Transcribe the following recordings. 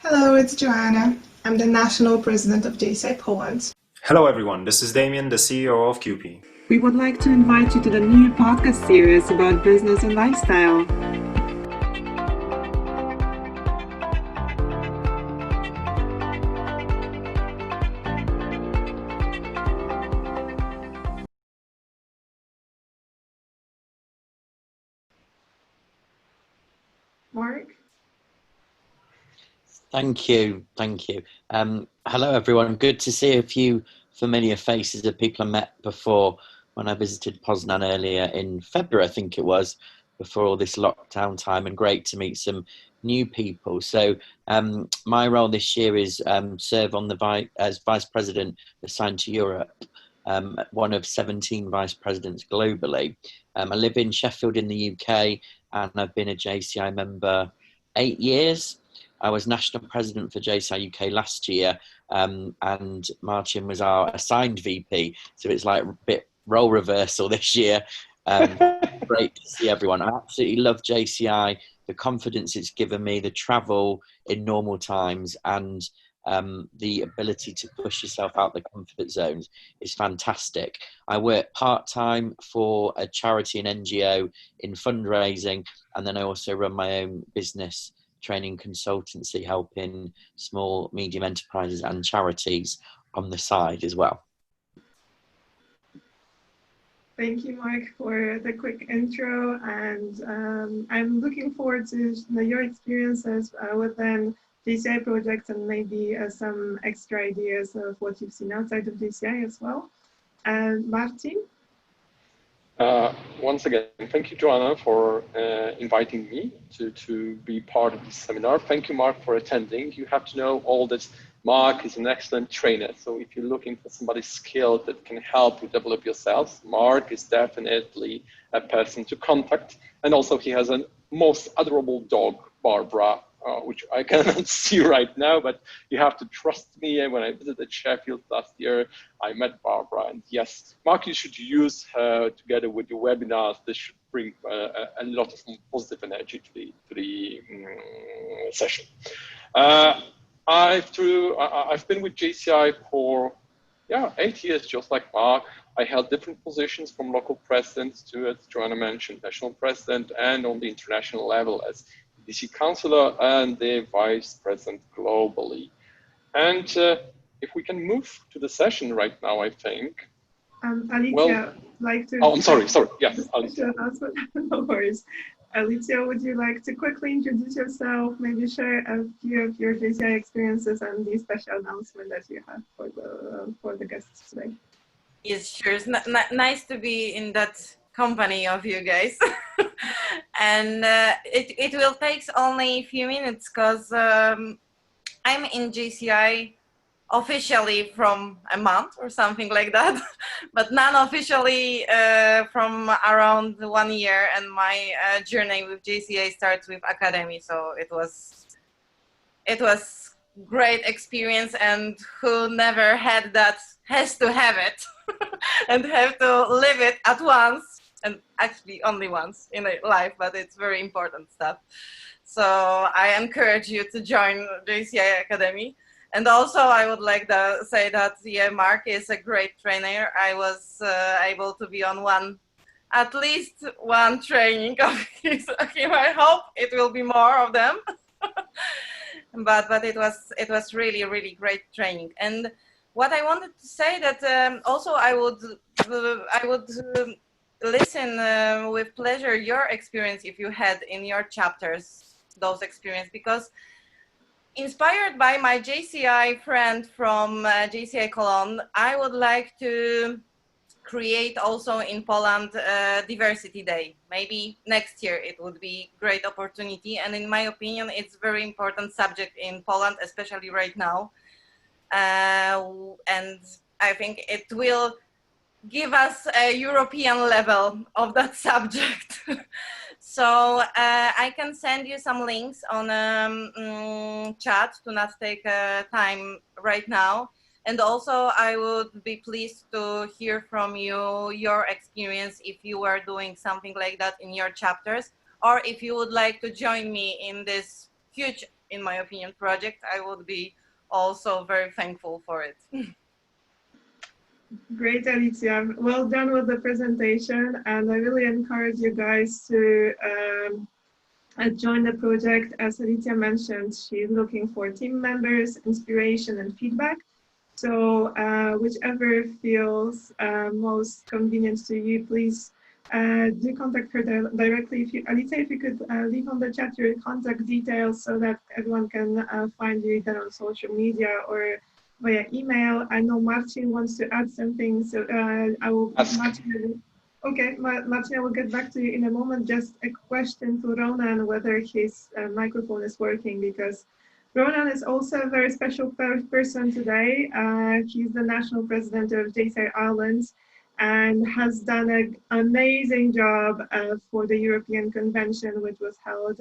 Hello, it's Joanna. I'm the National President of JCI Poland. Hello everyone, this is Damien, the CEO of QP. We would like to invite you to the new podcast series about business and lifestyle. Mark? Thank you. Hello, everyone. Good to see a few familiar faces of people I met before when I visited Poznan earlier in February, I think it was, before all this lockdown time, and great to meet some new people. So my role this year is serve on the as Vice President assigned to Europe, one of 17 Vice Presidents globally. I live in Sheffield in the UK, and I've been a JCI member 8 years. I was national president for JCI UK last year, and Martin was our assigned VP. So it's like a bit role reversal this year. Great to see everyone. I absolutely love JCI, the confidence it's given me, the travel in normal times, and the ability to push yourself out the comfort zones is fantastic. I work part-time for a charity and NGO in fundraising, and then I also run my own business training consultancy, helping small, medium enterprises and charities on the side as well. Thank you, Mark, for the quick intro, and I'm looking forward to your experiences within JCI projects and maybe some extra ideas of what you've seen outside of JCI as well. And Martin? Once again, thank you, Joanna, for inviting me to be part of this seminar. Thank you, Mark, for attending. You have to know all that Mark is an excellent trainer. So if you're looking for somebody skilled that can help you develop yourself, Mark is definitely a person to contact. And also he has a most adorable dog, Barbara, which I cannot see right now, but you have to trust me. And when I visited Sheffield last year, I met Barbara, and yes, Mark, you should use her together with your webinars. This should bring a lot of positive energy to the session. I've been with JCI for 8 years, just like Mark. I held different positions from local president to, as Joanna mentioned, national president, and on the international level as DC Councillor and the Vice President globally. And if we can move to the session right now, I think. Alicia, like to... Oh, I'm sorry, yes, Alicia. No worries. Alicia, would you like to quickly introduce yourself, maybe share a few of your JCI experiences and the special announcement that you have for the guests today? Yes, sure. It's nice to be in that company of you guys. And it will take only a few minutes because I'm in JCI officially from a month or something like that, but non-officially from around 1 year, and my journey with JCI starts with academy. So it was great experience, and who never had that has to have it and have to live it at once. And actually only once in a life, but it's very important stuff. So I encourage you to join JCI Academy. And also I would like to say that Mark is a great trainer. I was able to be on at least one training of him. I hope it will be more of them. but it was really, really great training. And what I wanted to say that also I would listen with pleasure your experience if you had in your chapters those experience, because inspired by my JCI friend from JCI Poland, I would like to create also in Poland Diversity Day. Maybe next year it would be great opportunity, and in my opinion it's very important subject in Poland, especially right now, and I think it will give us a European level of that subject. So I can send you some links on chat to not take time right now. And also I would be pleased to hear from you, your experience, if you are doing something like that in your chapters, or if you would like to join me in this huge in my opinion, project, I would be also very thankful for it. Great, Alicia. Well done with the presentation, and I really encourage you guys to join the project. As Alicia mentioned, she's looking for team members, inspiration, and feedback. So whichever feels most convenient to you, please do contact her directly. Alicia, if you could leave on the chat your contact details so that everyone can find you either on social media or via email. I know Marcin wants to add something, so I will. Okay, Marcin, I will get back to you in a moment. Just a question to Ronan, whether his microphone is working, because Ronan is also a very special person today. He's the national president of JCI Poland and has done an amazing job for the European Convention, which was held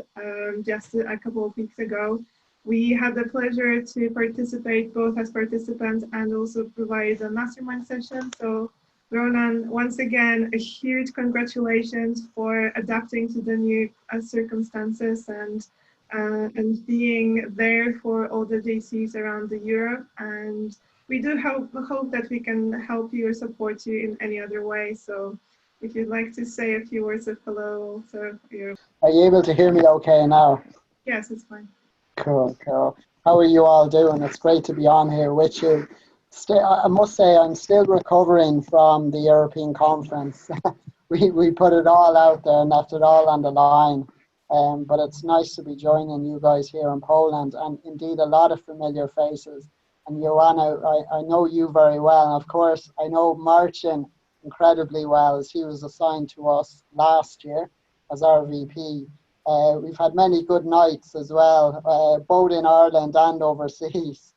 just a couple of weeks ago. We had the pleasure to participate both as participants and also provide a mastermind session. So Ronan, once again, a huge congratulations for adapting to the new circumstances and being there for all the JCs around the Europe. And we do hope that we can help you or support you in any other way. So if you'd like to say a few words of hello. So Are you able to hear me okay now? Yes, it's fine. Cool, cool. How are you all doing? It's great to be on here with you. I must say I'm still recovering from the European conference. we put it all out there and left it all on the line. But it's nice to be joining you guys here in Poland, and indeed a lot of familiar faces. And Joanna, I know you very well. And of course, I know Marcin incredibly well, as he was assigned to us last year as our VP. We've had many good nights as well, both in Ireland and overseas.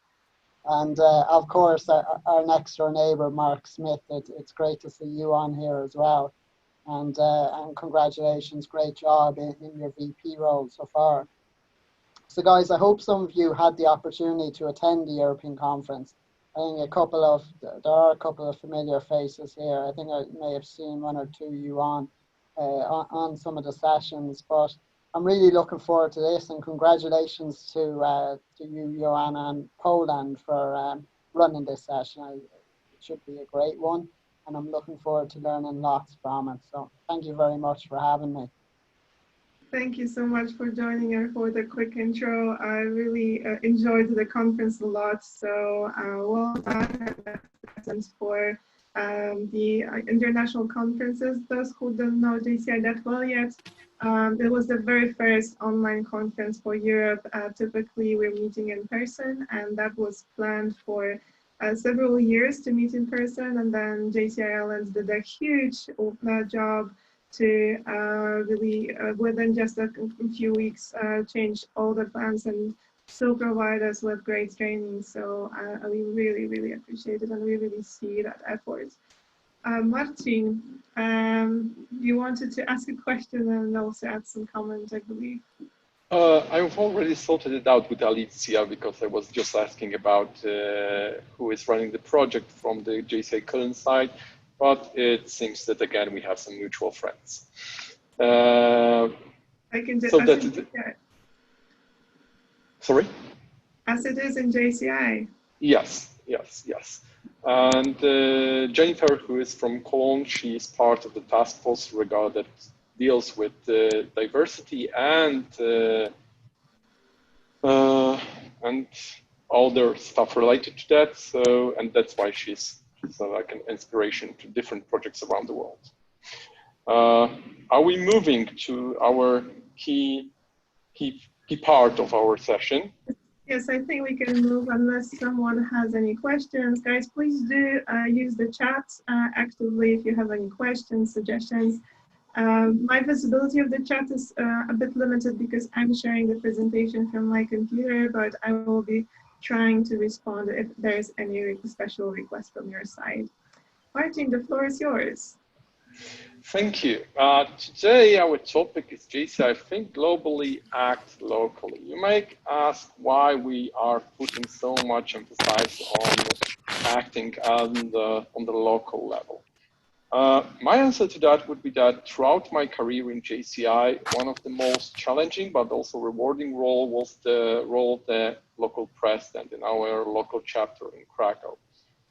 And of course, our next door neighbour, Mark Smith, it's great to see you on here as well. And congratulations, great job in your VP role so far. So guys, I hope some of you had the opportunity to attend the European conference. I think there are a couple of familiar faces here. I think I may have seen one or two you on some of the sessions, but I'm really looking forward to this, and congratulations to you, Joanna, and Poland for running this session. It should be a great one, and I'm looking forward to learning lots from it. So thank you very much for having me. Thank you so much for joining and for the quick intro. I really enjoyed the conference a lot. So well done for the international conferences. Those who don't know JCI that well yet, it was the very first online conference for Europe. Typically, we're meeting in person, and that was planned for several years to meet in person. And then JCI Poland did a huge job to really, within just a few weeks, change all the plans and still provide us with great training. So we really, really appreciate it, and we really see that effort. Marcin, you wanted to ask a question and also add some comments, I believe. I've already sorted it out with Alicia, because I was just asking about who is running the project from the JCI Poland side, but it seems that again we have some mutual friends. I can just, sorry? As it is in JCI. Yes, yes, yes. And Jennifer, who is from Cologne, she is part of the task force that deals with diversity and other stuff related to that. So, and that's why she's like an inspiration to different projects around the world. Are we moving to our key part of our session? Yes, I think we can move unless someone has any questions. Guys, please do use the chat actively if you have any questions, suggestions. My visibility of the chat is a bit limited because I'm sharing the presentation from my computer, but I will be trying to respond if there's any special request from your side. Marcin, the floor is yours. Thank you. Today our topic is JCI Think Globally, Act Locally. You might ask why we are putting so much emphasis on acting on the local level. My answer to that would be that throughout my career in JCI, one of the most challenging but also rewarding role was the role of the local president in our local chapter in Krakow.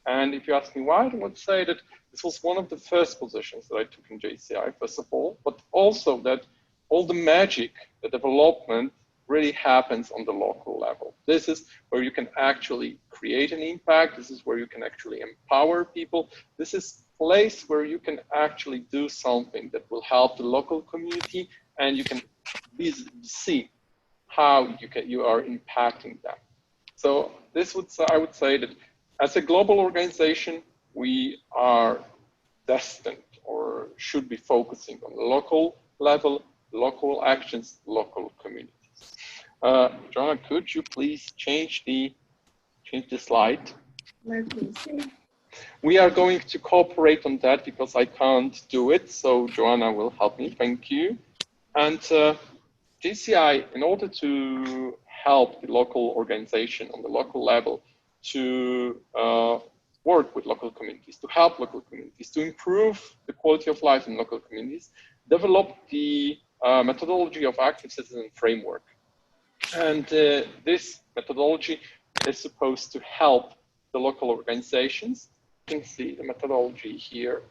And if you ask me why, I would say that this was one of the first positions that I took in JCI, first of all, but also that all the magic, the development really happens on the local level. This is where you can actually create an impact. This is where you can actually empower people. This is a place where you can actually do something that will help the local community, and you can see how you are impacting them. So this I would say that as a global organization, we are destined or should be focusing on the local level, local actions, local communities. Joanna, could you please change the slide? Let me see. We are going to cooperate on that because I can't do it. So Joanna will help me. Thank you. And JCI, in order to help the local organization on the local level to work with local communities, to help local communities, to improve the quality of life in local communities, developed the methodology of active citizen framework. And this methodology is supposed to help the local organizations. You can see the methodology here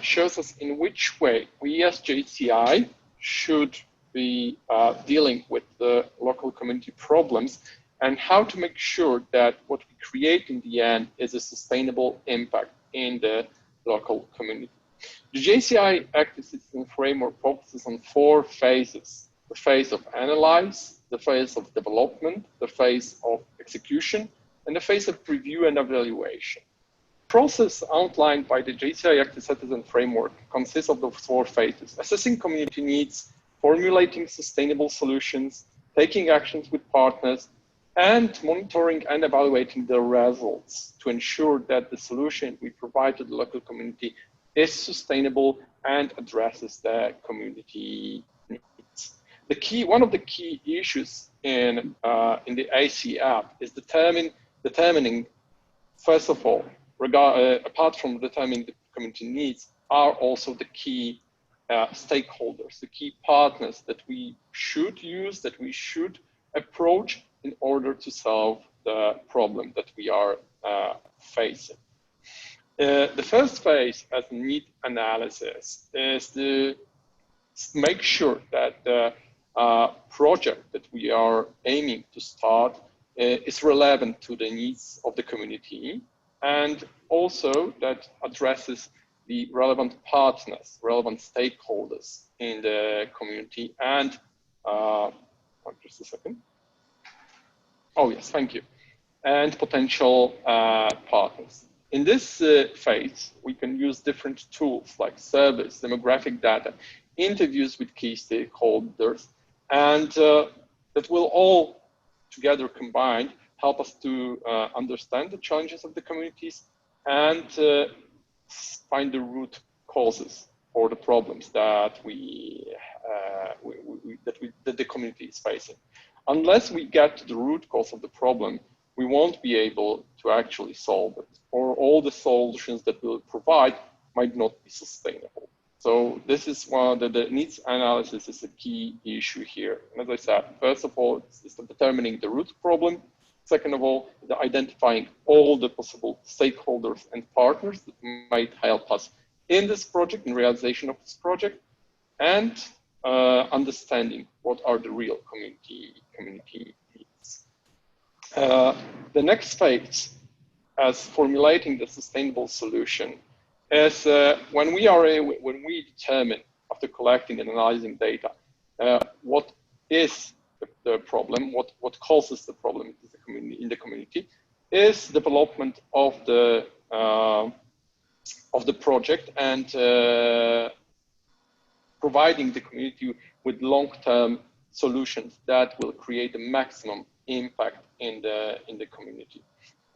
shows us in which way we as JCI should be dealing with the local community problems and how to make sure that what we create in the end is a sustainable impact in the local community. The JCI Active Citizen Framework focuses on 4 phases: the phase of analyze, the phase of development, the phase of execution, and the phase of review and evaluation. The process outlined by the JCI Active Citizen Framework consists of those 4 phases: assessing community needs, formulating sustainable solutions, taking actions with partners, and monitoring and evaluating the results to ensure that the solution we provide to the local community is sustainable and addresses the community needs. One of the key issues in the AC app is determining, first of all, apart from determining the community needs, are also the key stakeholders, the key partners that we should use, that we should approach in order to solve the problem that we are facing. The first phase as need analysis is to make sure that the project that we are aiming to start is relevant to the needs of the community, and also that addresses the relevant partners, relevant stakeholders in the community, and just a second. Oh yes, thank you. And potential partners. In this phase, we can use different tools like surveys, demographic data, interviews with key stakeholders, and that will all together combined help us to understand the challenges of the communities and find the root causes for the problems that that the community is facing. Unless we get to the root cause of the problem, we won't be able to actually solve it, or all the solutions that we'll provide might not be sustainable. So this is one of the needs analysis is a key issue here. And as I said, first of all, it's determining the root problem. Second of all, identifying all the possible stakeholders and partners that might help us in this project, in realization of this project, and understanding what are the real community needs. The next phase, as formulating the sustainable solution, is when we determine, after collecting and analyzing data, what is the problem, what causes the problem in the community, is development of the project and providing the community with long-term solutions that will create the maximum impact in the community.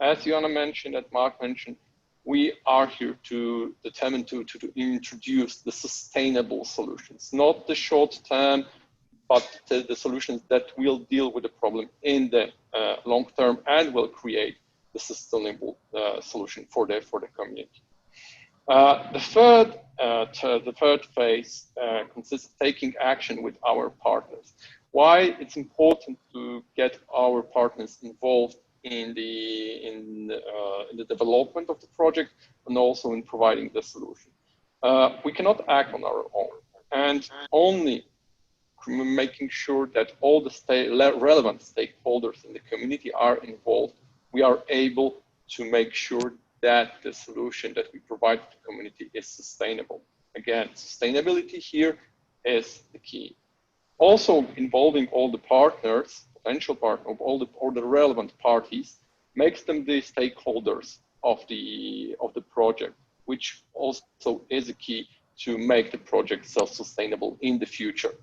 As Joanna mentioned, as Mark mentioned, we are here to determine to introduce the sustainable solutions, not the short-term, but the solutions that will deal with the problem in the long term and will create the sustainable solution for the community. The third phase consists of taking action with our partners. Why it's important to get our partners involved in the development of the project and also in providing the solution. We cannot act on our own, and only making sure that all the relevant stakeholders in the community are involved, we are able to make sure that the solution that we provide to the community is sustainable. Again, sustainability here is the key. Also involving all the partners, potential partners, all the relevant parties, makes them the stakeholders of the project, which also is a key to make the project self-sustainable in the future.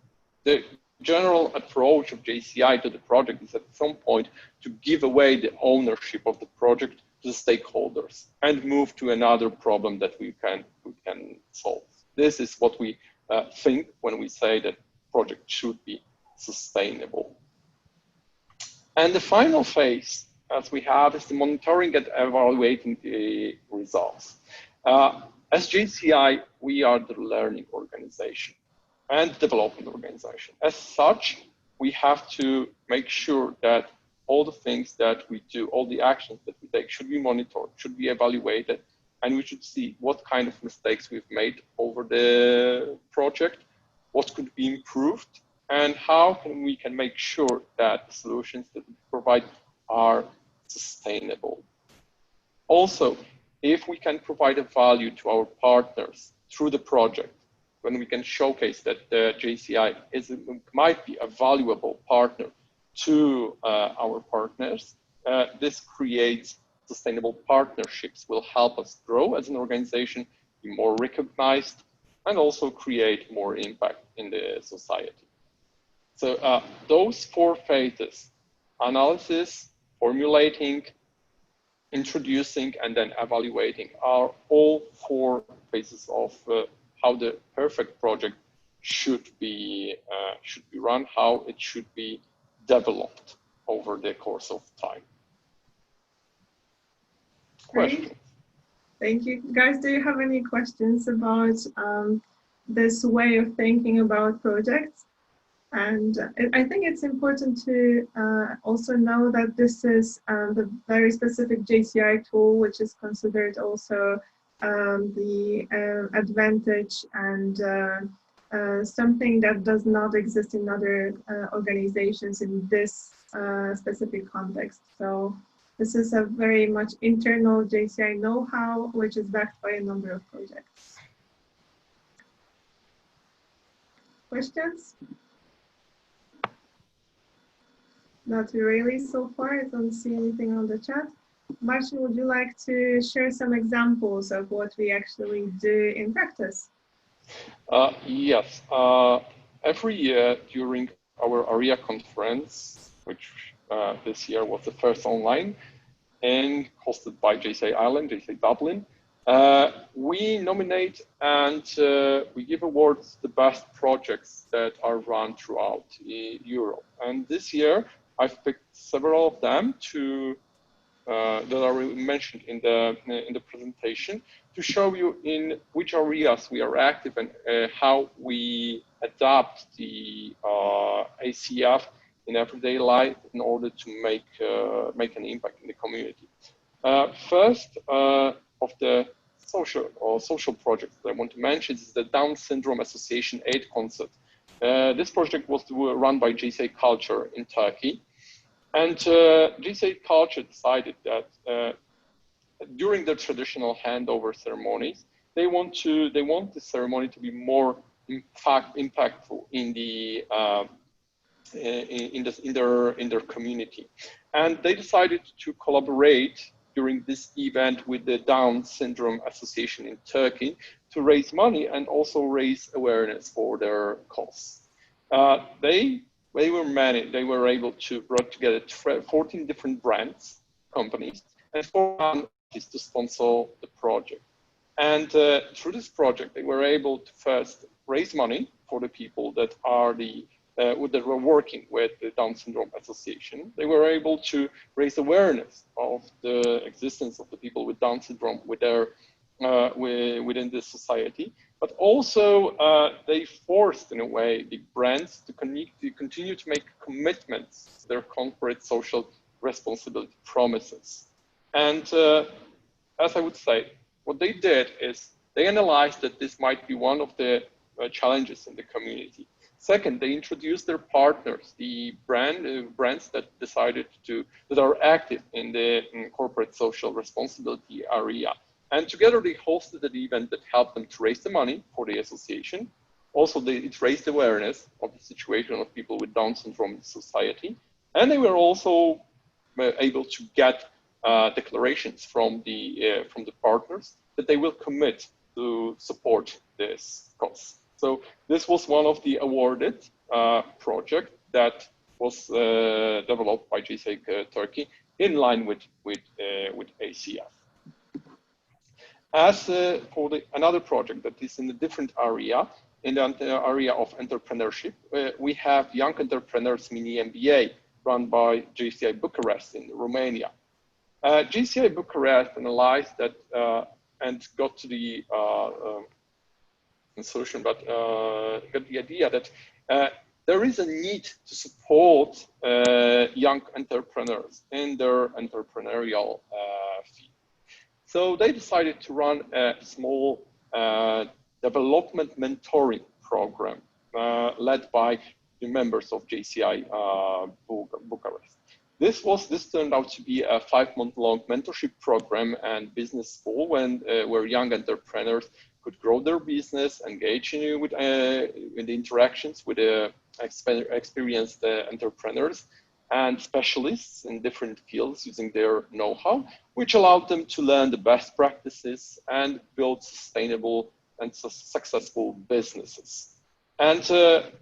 The general approach of JCI to the project is at some point to give away the ownership of the project to the stakeholders and move to another problem that we can solve. This is what we think when we say that project should be sustainable. And the final phase, as we have, is the monitoring and evaluating the results. As JCI, we are the learning organization and development organization. As such, we have to make sure that all the things that we do, all the actions that we take should be monitored, should be evaluated, and we should see what kind of mistakes we've made over the project, what could be improved, and how we can make sure that the solutions that we provide are sustainable. Also, if we can provide a value to our partners through the project, when we can showcase that the JCI might be a valuable partner to our partners, this creates sustainable partnerships, will help us grow as an organization, be more recognized, and also create more impact in the society. So those four phases, analysis, formulating, introducing, and then evaluating, are all four phases of how the perfect project should be run, how it should be developed over the course of time. Great. Thank you. Guys, do you have any questions about this way of thinking about projects? And I think it's important to also know that this is the very specific JCI tool, which is considered also the advantage and something that does not exist in other organizations in this specific context. So this is a very much internal JCI know-how, which is backed by a number of projects. Questions? Not really so far. I don't see anything on the chat. Marcin, would you like to share some examples of what we actually do in practice? Yes. Every year during our ARIA conference, which this year was the first online and hosted by JCI Ireland, JCI Dublin, we nominate and we give awards to the best projects that are run throughout Europe. And this year, I've picked several of them that are mentioned in the presentation to show you in which areas we are active and how we adapt the ACF in everyday life in order to make an impact in the community. First of the social projects that I want to mention is the Down Syndrome Association Aid Concert. This project was run by JCI Culture in Turkey. And JCI Culture decided that during the traditional handover ceremonies, they want the ceremony to be more impactful in their community. And they decided to collaborate during this event with the Down Syndrome Association in Turkey to raise money and also raise awareness for their cause. They were able to bring together 14 different brands, companies, and 4 artists to sponsor the project. And through this project, they were able to first raise money for the people that are that were working with the Down Syndrome Association. They were able to raise awareness of the existence of the people with Down syndrome with their within this society, but also they forced, in a way, the brands to continue to make commitments to their corporate social responsibility promises. And as I would say, what they did is they analyzed that this might be one of the challenges in the community. Second, they introduced their partners, the brands that are active in the corporate social responsibility area. And together they hosted an event that helped them to raise the money for the association. Also, it raised awareness of the situation of people with Down syndrome in society. And they were also able to get declarations from the partners that they will commit to support this cause. So this was one of the awarded projects that was developed by JCI Turkey in line with ACF. As for another project that is in a different area, in the area of entrepreneurship, we have Young Entrepreneurs Mini MBA run by JCI Bucharest in Romania. JCI Bucharest analyzed that and got to the solution, but got the idea that there is a need to support young entrepreneurs in their entrepreneurial field. So they decided to run a small development mentoring program led by the members of JCI Bucharest. This turned out to be a 5-month-long mentorship program and business school where young entrepreneurs could grow their business, engage in the interactions with experienced entrepreneurs and specialists in different fields using their know-how, which allowed them to learn the best practices and build sustainable and successful businesses. And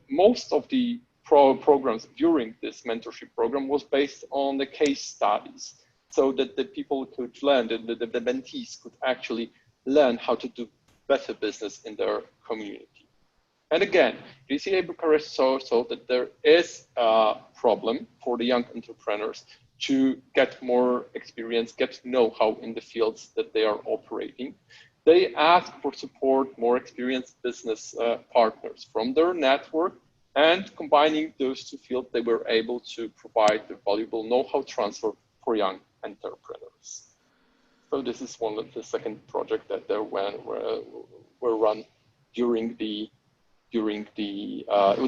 most of the programs during this mentorship program was based on the case studies, so that the people could learn, the mentees could actually learn how to do better business in their community. And again, JCI Bucharest saw that there is a problem for the young entrepreneurs to get more experience, get know-how in the fields that they are operating. They asked for support, more experienced business partners from their network, and combining those two fields, they were able to provide the valuable know-how transfer for young entrepreneurs. So this is one of the second project that were run during the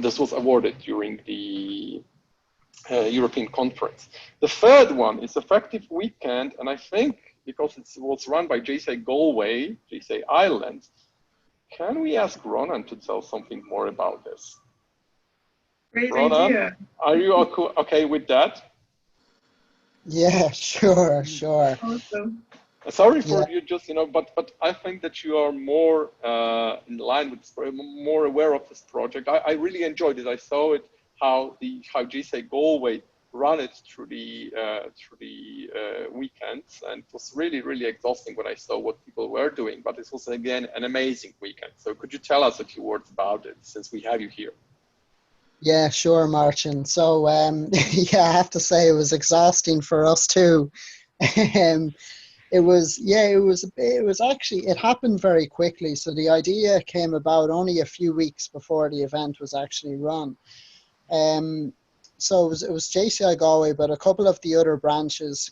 this was awarded during the European conference. The third one is Effective Weekend, and I think because it was run by JCI Galway, JCI Ireland, can we ask Ronan to tell something more about this? Great Ronan, idea. are you okay with that? Yeah, sure. Awesome. Sorry for you, just but I think that you are more in line with, more aware of this project. I really enjoyed it. I saw it how JCI Galway run it through the weekends, and it was really exhausting when I saw what people were doing. But it was again an amazing weekend. So could you tell us a few words about it, since we have you here? Yeah, sure, Martin. So yeah, I have to say it was exhausting for us too. It happened very quickly. So the idea came about only a few weeks before the event was actually run. So it was JCI Galway, but a couple of the other branches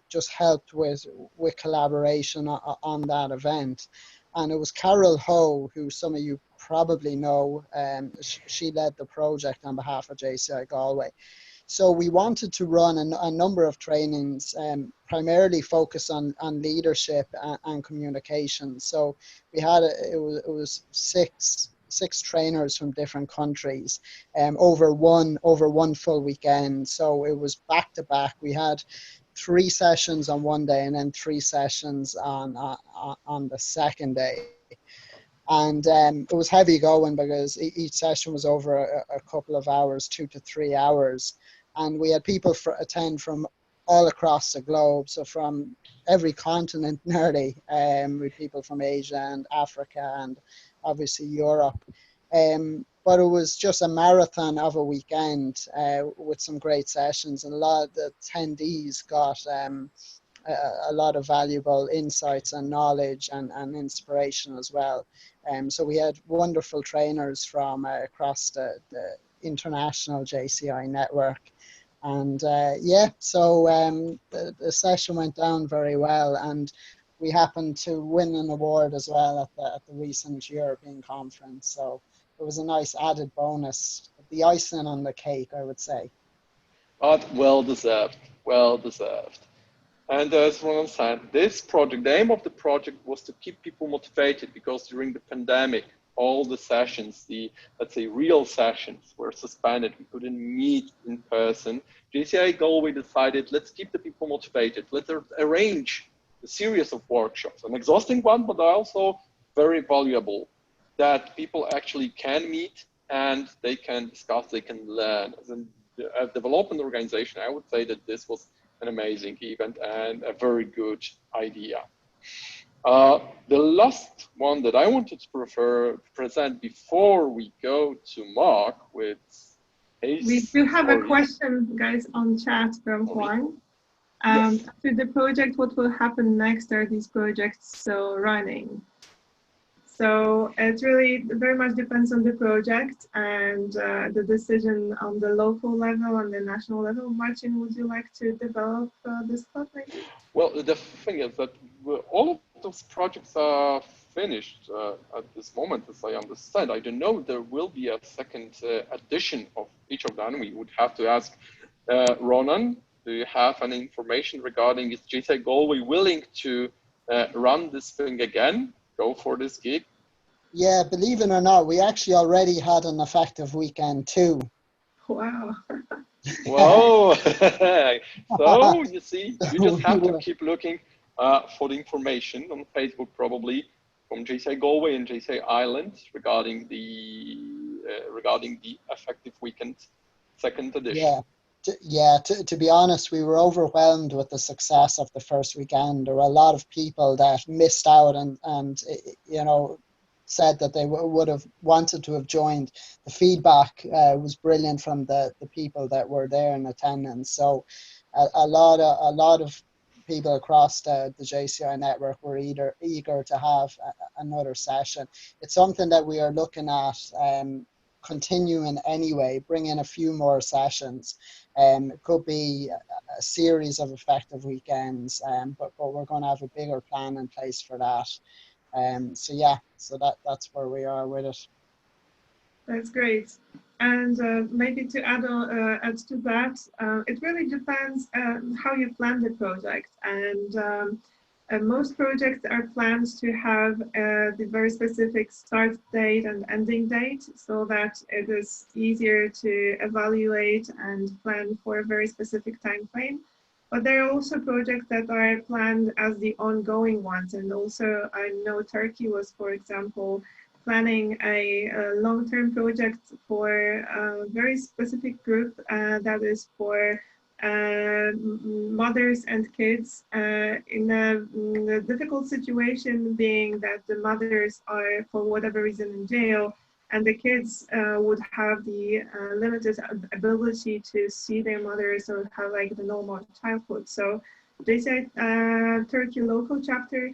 just helped with collaboration on that event. And it was Carol Ho, who some of you probably know, she led the project on behalf of JCI Galway. So we wanted to run a number of trainings, primarily focused on leadership and communication. So we had it was six trainers from different countries, over one full weekend. So it was back to back. We had 3 sessions on one day and then 3 sessions on the second day. And it was heavy going because each session was over a couple of hours, 2 to 3 hours. And we had people attend from all across the globe. So from every continent nearly, with people from Asia and Africa and obviously Europe. But it was just a marathon of a weekend with some great sessions. And a lot of the attendees got a lot of valuable insights and knowledge and inspiration as well. So we had wonderful trainers from across the international JCI network. And yeah, so the session went down very well, and we happened to win an award as well at the recent European conference. So it was a nice added bonus, the icing on the cake, I would say. But well deserved, well deserved. And as Ronan said, this project, the aim of the project was to keep people motivated, because during the pandemic, all the sessions, the, let's say, real sessions were suspended. We couldn't meet in person. JCI Galway decided, let's keep the people motivated. Let's arrange a series of workshops, an exhausting one, but also very valuable, that people actually can meet and they can discuss, they can learn. As a development organization, I would say that this was an amazing event and a very good idea. The last one that I wanted to present before we go to Mark with his We do have story. a question, guys, on chat from Juan. Yes. To the project, what will happen next? Are these projects still running? So it really very much depends on the project and the decision on the local level and the national level. Martin, would you like to develop this thought maybe? Well, the thing is that all of those projects are finished at this moment, as I understand. I don't know if there will be a second edition of each of them. We would have to ask Ronan, do you have any information regarding, is JCI Galway willing to run this thing again, go for this gig? Yeah, believe it or not, we actually already had an effective weekend too. Wow. Whoa! So you see, you just have to keep looking for the information on Facebook, probably from JCI Galway and JCI Ireland regarding the effective weekend second edition. Yeah. To be honest, we were overwhelmed with the success of the first weekend. There were a lot of people that missed out and you know, said that they would have wanted to have joined. The feedback was brilliant from the people that were there in attendance. So a lot of people across the JCI network were eager to have another session. It's something that we are looking at continuing anyway, bring in a few more sessions. It could be a series of effective weekends, but we're going to have a bigger plan in place for that. So yeah, so that's where we are with it. That's great. And maybe to add to that, it really depends how you plan the project. And most projects are planned to have the very specific start date and ending date, so that it is easier to evaluate and plan for a very specific time frame. But there are also projects that are planned as the ongoing ones. And also I know Turkey was, for example, planning a long-term project for a very specific group that is for mothers and kids in a difficult situation, being that the mothers are for whatever reason in jail, and the kids would have the limited ability to see their mothers or have like the normal childhood. So JCI Turkey local chapter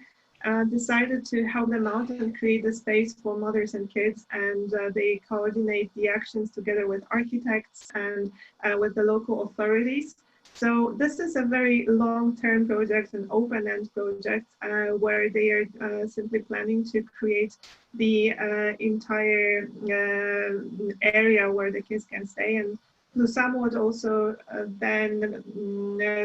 decided to help them out and create a space for mothers and kids, and they coordinate the actions together with architects and with the local authorities. So this is a very long-term project, an open-end project, where they are simply planning to create the entire area where the kids can stay, and Lusam would also then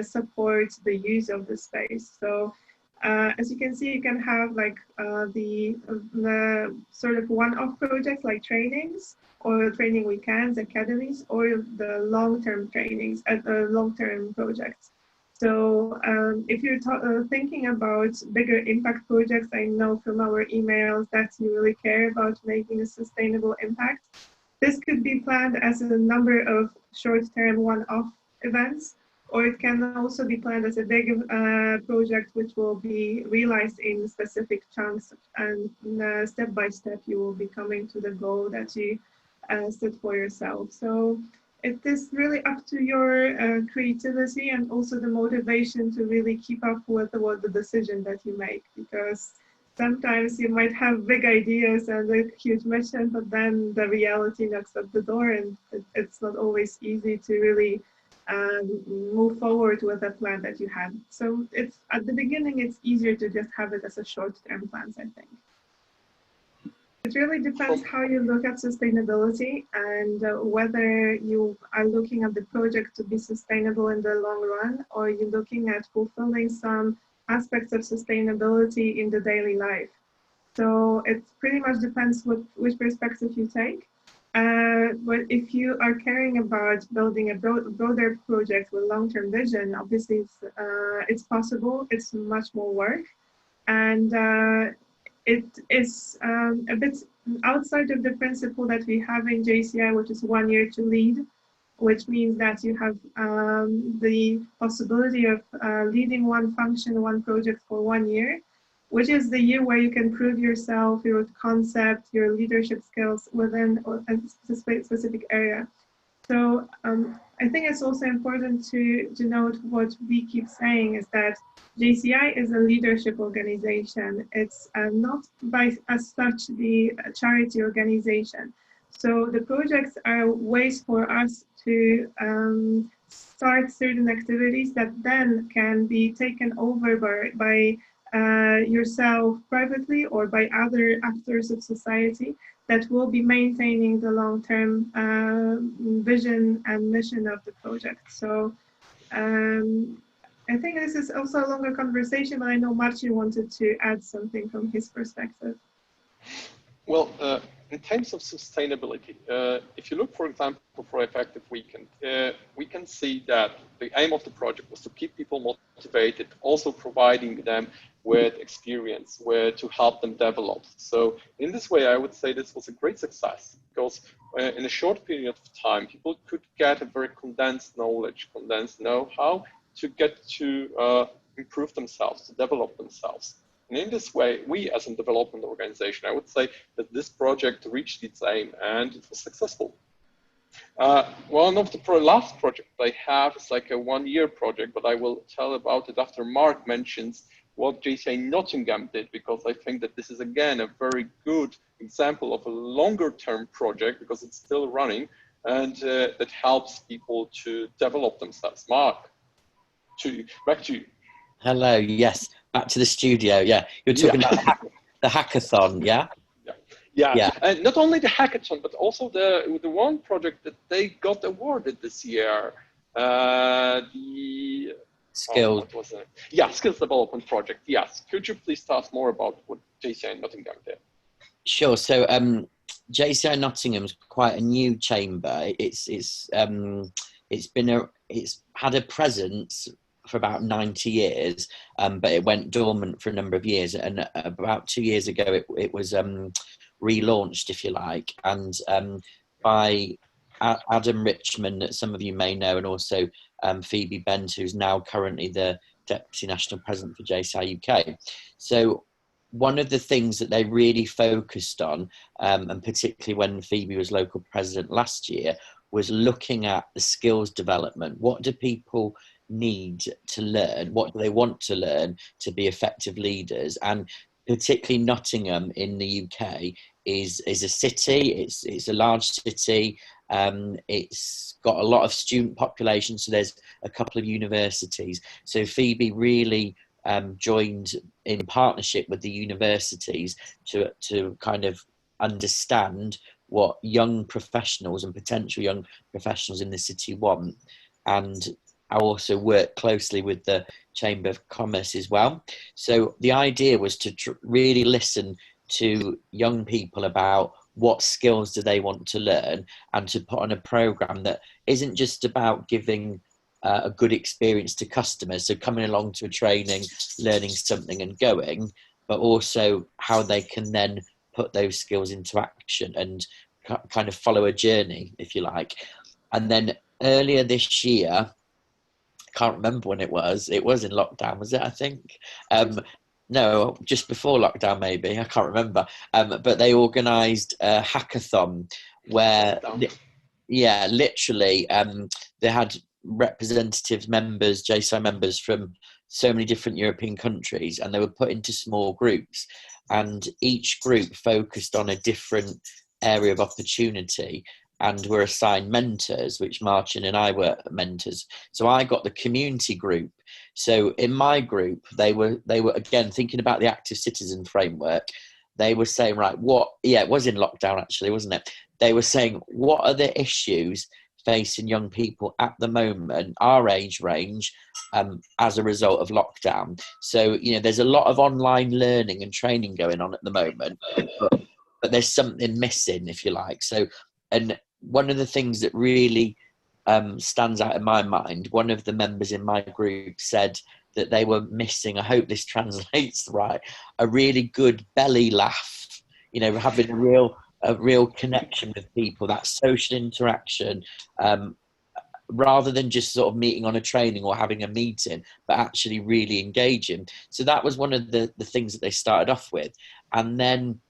support the use of the space. So as you can see, you can have like the sort of one-off projects like trainings or training weekends, academies, or the long-term trainings and long-term projects. So if you're thinking about bigger impact projects, I know from our emails that you really care about making a sustainable impact. This could be planned as a number of short-term one-off events, or it can also be planned as a big project which will be realized in specific chunks, and step by step you will be coming to the goal that you set for yourself. So it is really up to your creativity and also the motivation to really keep up with what the decision that you make, because sometimes you might have big ideas and a huge mission, but then the reality knocks at the door, and it's not always easy to really move forward with the plan that you had. So it's at the beginning, it's easier to just have it as a short-term plans, I think. It really depends how you look at sustainability and whether you are looking at the project to be sustainable in the long run, or you're looking at fulfilling some aspects of sustainability in the daily life. So it pretty much depends which perspective you take. But if you are caring about building a broader project with long-term vision, obviously it's possible. It's much more work, and it is a bit outside of the principle that we have in JCI, which is 1 year to lead, which means that you have the possibility of leading one function, one project for 1 year, which is the year where you can prove yourself, your concept, your leadership skills within a specific area. So I think it's also important to note what we keep saying is that JCI is a leadership organization. It's not by as such the charity organization. So the projects are ways for us to start certain activities that then can be taken over by yourself privately or by other actors of society that will be maintaining the long-term vision and mission of the project. So I think this is also a longer conversation, but I know Marcin wanted to add something from his perspective. Well, in terms of sustainability, if you look, for example, for Effective Weekend, we can see that the aim of the project was to keep people motivated, also providing them with experience, where to help them develop. So in this way, I would say this was a great success, because in a short period of time, people could get a very condensed knowledge, condensed know-how to get to improve themselves, to develop themselves. And in this way, we as a development organization, I would say that this project reached its aim and it was successful. One of the last project I have is like a 1 year project, but I will tell about it after Mark mentions what JCI Nottingham did, because I think that this is again a very good example of a longer term project, because it's still running and that helps people to develop themselves. Mark, back to you. Hello, yes, back to the studio. Yeah, you're talking about the hackathon, yeah? Yeah. And not only the hackathon, but also the one project that they got awarded this year. The skills. What was it? Yeah, skills development project. Yes. Could you please tell us more about what JCI Nottingham did? Sure. So JCI Nottingham's quite a new chamber. It's had a presence for about 90 years, but it went dormant for a number of years. And about 2 years ago, it was relaunched, if you like, and by Adam Richmond, that some of you may know, and also Phoebe Bent, who's now currently the Deputy National President for JCI UK. So one of the things that they really focused on, and particularly when Phoebe was local president last year, was looking at the skills development. What do people need to learn? What do they want to learn to be effective leaders? And particularly Nottingham in the UK is a city. It's a large city. It's got a lot of student population, so there's a couple of universities. So Phoebe really joined in partnership with the universities to kind of understand what young professionals and potential young professionals in the city want. And I also work closely with the Chamber of Commerce as well. So the idea was to really listen to young people about what skills do they want to learn, and to put on a program that isn't just about giving a good experience to customers, so coming along to a training, learning something and going, but also how they can then put those skills into action and kind of follow a journey, if you like. And then earlier this year, I can't remember when it was in lockdown, was it, I think? No, just before lockdown, maybe, I can't remember. But they organised a hackathon where Yeah, literally. They had representative members, JCI members from so many different European countries, and they were put into small groups, and each group focused on a different area of opportunity and were assigned mentors, which Martin and I were mentors. So I got the community group. So in my group, they were again thinking about the active citizen framework. They were saying, right, it was in lockdown actually, wasn't it? They were saying, what are the issues facing young people at the moment, our age range, as a result of lockdown? So, there's a lot of online learning and training going on at the moment, but there's something missing, if you like. So, and one of the things that really stands out in my mind, one of the members in my group said that they were missing, I hope this translates right, a really good belly laugh, having a real connection with people, that social interaction, rather than just sort of meeting on a training or having a meeting, but actually really engaging. So that was one of the things that they started off with. And then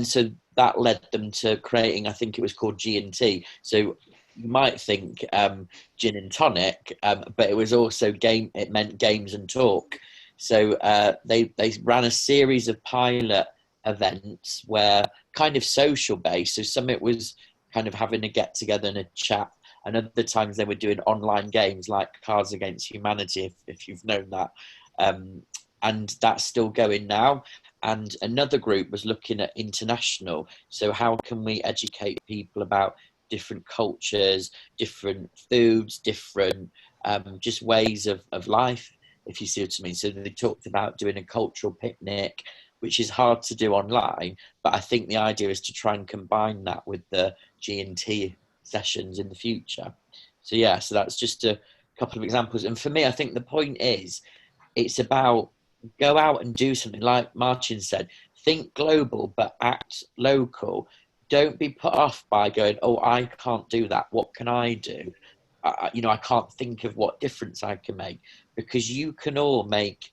so that led them to creating, I think it was called G&T. So you might think gin and tonic, but it was also it meant games and talk. So they ran a series of pilot events where kind of social based. So some it was kind of having a get together and a chat, and other times they were doing online games like Cards Against Humanity, if you've known that. And that's still going now. And another group was looking at international. So how can we educate people about different cultures, different foods, different just ways of life, if you see what I mean. So they talked about doing a cultural picnic, which is hard to do online, but I think the idea is to try and combine that with the G&T sessions in the future. So yeah, so that's just a couple of examples. And for me, I think the point is, it's about go out and do something. Like Martin said, think global, but act local. Don't be put off by going, oh, I can't do that. What can I do? I can't think of what difference I can make, because you can all make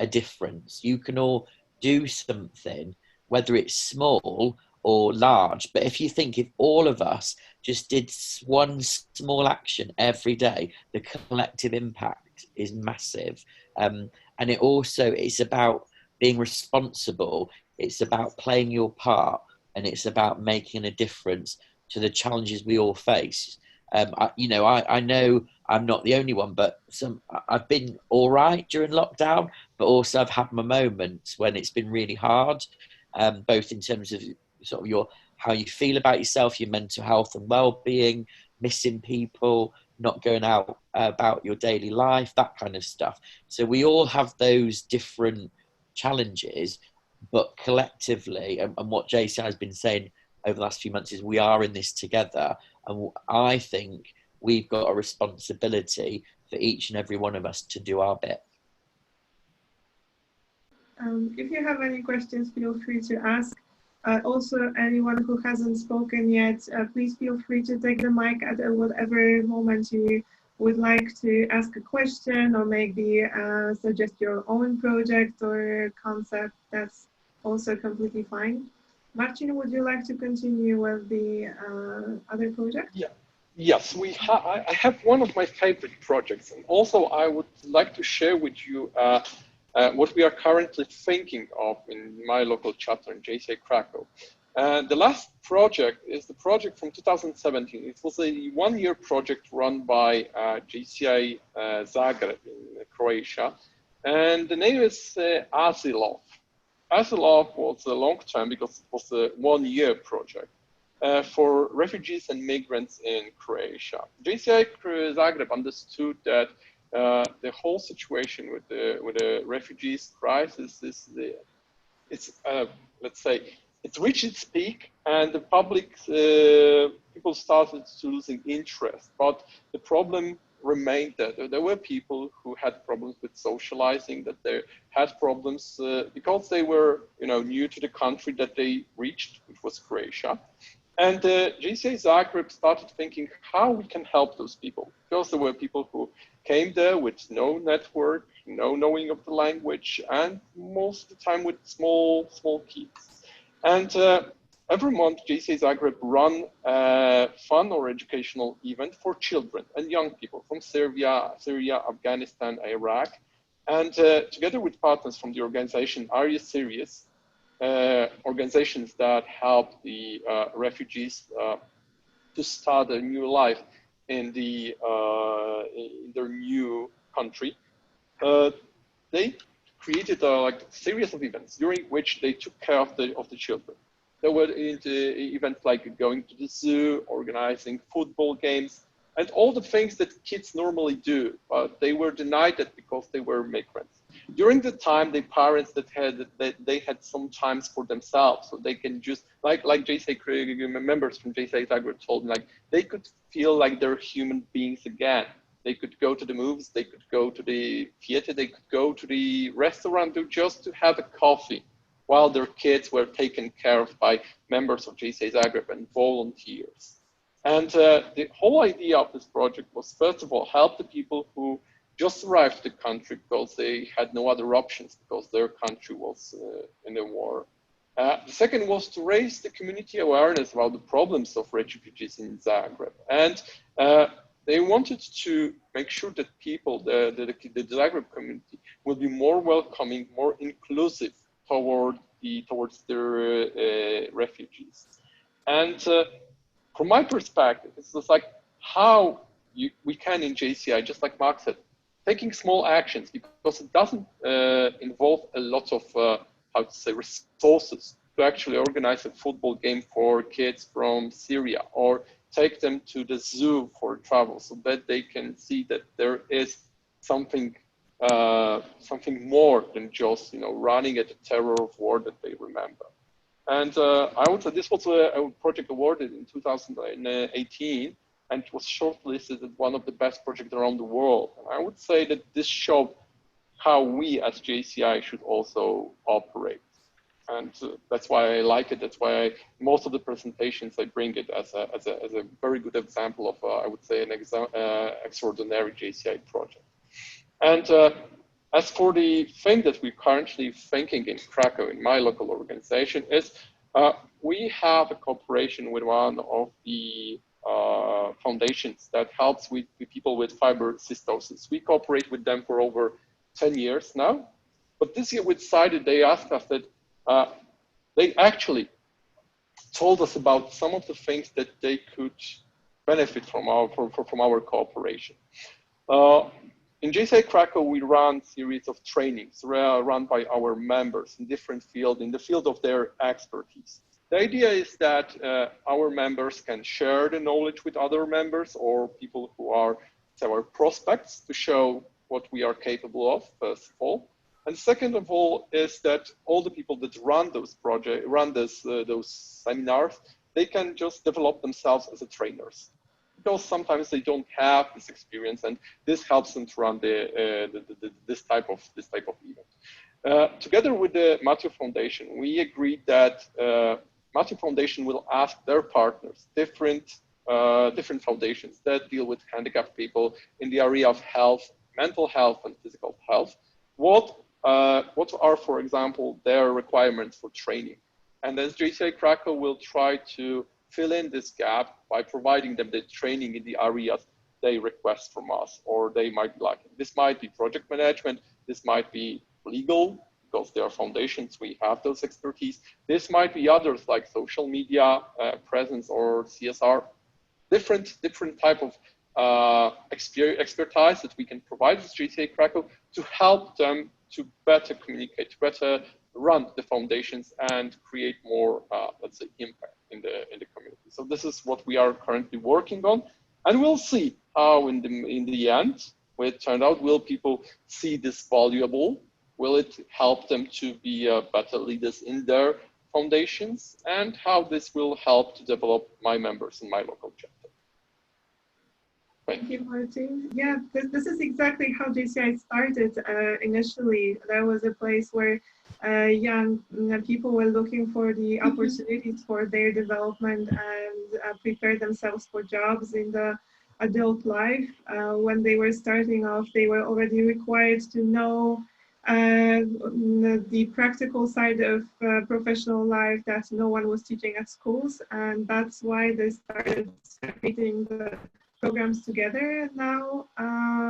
a difference. You can all do something, whether it's small or large. But if you think, if all of us just did one small action every day, the collective impact is massive. And it's about being responsible. It's about playing your part, and it's about making a difference to the challenges we all face. I know I'm not the only one, but I've been all right during lockdown, but also I've had my moments when it's been really hard, both in terms of sort of how you feel about yourself, your mental health and well-being, missing people, not going out about your daily life, that kind of stuff. So we all have those different challenges, but collectively, and what JCI has been saying over the last few months, is we are in this together. And I think we've got a responsibility for each and every one of us to do our bit. If you have any questions, feel free to ask. Also, anyone who hasn't spoken yet, please feel free to take the mic at whatever moment you would like to ask a question, or maybe suggest your own project or concept. That's also completely fine. Martin, would you like to continue with the other project? Yeah. Yes, I have one of my favorite projects, and also I would like to share with you what we are currently thinking of in my local chapter in JCI Krakow. The last project is the project from 2017. It was a one-year project run by JCI Zagreb in Croatia, and the name is Azilov. Azilov was a long term because it was a one-year project for refugees and migrants in Croatia. JCI Zagreb understood that the whole situation with the refugees crisis let's say it reached its peak, and the public people started to losing interest. But the problem remained that there were people who had problems with socializing, that they had problems because they were new to the country that they reached, which was Croatia. And JCI Zagreb started thinking how we can help those people, because there were people who came there with no network, no knowing of the language, and most of the time with small kids. And every month, JCI Zagreb run a fun or educational event for children and young people from Syria, Afghanistan, Iraq. And together with partners from the organization, Are You Serious? Organizations that help the refugees to start a new life in their new country. They created a series of events during which they took care of the children. There were events like going to the zoo, organizing football games, and all the things that kids normally do, but they were denied that because they were migrants. During the time, the parents they had some times for themselves, so they can just like JCI members from JCI Zagreb told me, like they could feel like they're human beings again. They could go to the movies, they could go to the theater, they could go to the restaurant just to have a coffee, while their kids were taken care of by members of JCI Zagreb and volunteers. And the whole idea of this project was, first of all, help the people who just arrived to the country because they had no other options, because their country was in a war. The second was to raise the community awareness about the problems of refugees in Zagreb. And they wanted to make sure that people, the Zagreb community, will be more welcoming, more inclusive towards their refugees. And from my perspective, it's just like how we can in JCI, just like Mark said, taking small actions, because it doesn't involve a lot of resources to actually organize a football game for kids from Syria, or take them to the zoo for travel, so that they can see that there is something more than just running at the terror of war that they remember. And I would say this was a project awarded in 2018, and it was shortlisted as one of the best projects around the world. And I would say that this showed how we as JCI should also operate. And that's why I like it. That's why most of the presentations I bring it as a very good example of, I would say, an extraordinary JCI project. And as for the thing that we're currently thinking in Krakow, in my local organization, is we have a cooperation with one of the foundations that helps with people with fibrocystosis. We cooperate with them for over 10 years now. But this year we decided, they asked us that they actually told us about some of the things that they could benefit from our cooperation. In JCI Krakow, we run series of trainings run by our members in different fields, in the field of their expertise. The idea is that our members can share the knowledge with other members or people who are our prospects, to show what we are capable of, first of all. And second of all is that all the people that run those projects, those seminars, they can just develop themselves as trainers, because sometimes they don't have this experience, and this helps them to run this type of event. Together with the Matthew Foundation, we agreed that Matthew Foundation will ask their partners, different foundations that deal with handicapped people in the area of health, mental health, and physical health, what are, for example, their requirements for training. And as JCI Krakow will try to fill in this gap by providing them the training in the areas they request from us, or they might like. This might be project management, this might be legal, because they are foundations, we have those expertise. This might be others like social media presence or CSR, different type of expertise that we can provide with JCI Krakow to help them to better communicate, to better run the foundations and create more, let's say, impact in the community. So this is what we are currently working on, and we'll see how in the end will it turn out. Will people see this valuable? Will it help them to be better leaders in their foundations? And how this will help to develop my members in my local chapter. Thank you, Martin. Yeah, this is exactly how JCI started initially. There was a place where young people were looking for the opportunities for their development and prepare themselves for jobs in the adult life. When they were starting off, they were already required to know the practical side of professional life that no one was teaching at schools, and that's why they started creating the programs together. Now,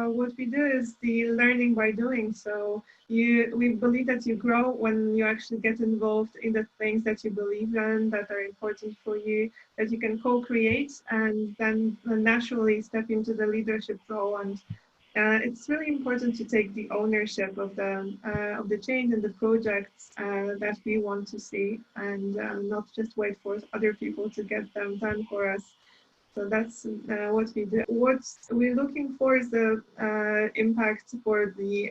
what we do is the learning by doing. So we believe that you grow when you actually get involved in the things that you believe in, that are important for you, that you can co-create, and then naturally step into the leadership role. And it's really important to take the ownership of the change and the projects that we want to see, and not just wait for other people to get them done for us. So that's what we do. What we're looking for is the impact for the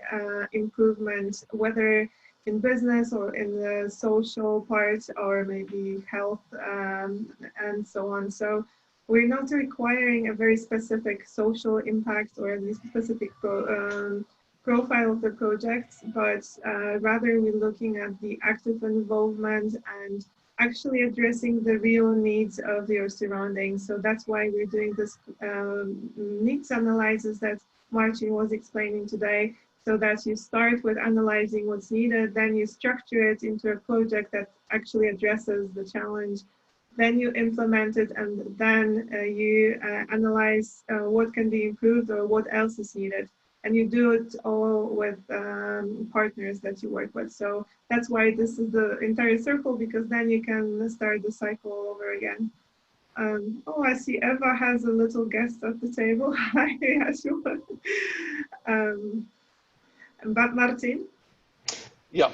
improvement, whether in business or in the social part, or maybe health and so on. So we're not requiring a very specific social impact or a specific profile of the projects, but rather we're looking at the active involvement and actually addressing the real needs of your surroundings. So that's why we're doing this needs analysis that Martin was explaining today, so that you start with analyzing what's needed, then you structure it into a project that actually addresses the challenge, then you implement it, and then you analyze what can be improved or what else is needed. And you do it all with partners that you work with. So that's why this is the entire circle, because then you can start the cycle all over again. Oh, I see Eva has a little guest at the table. Hi, Ashua. But Martin? Yeah,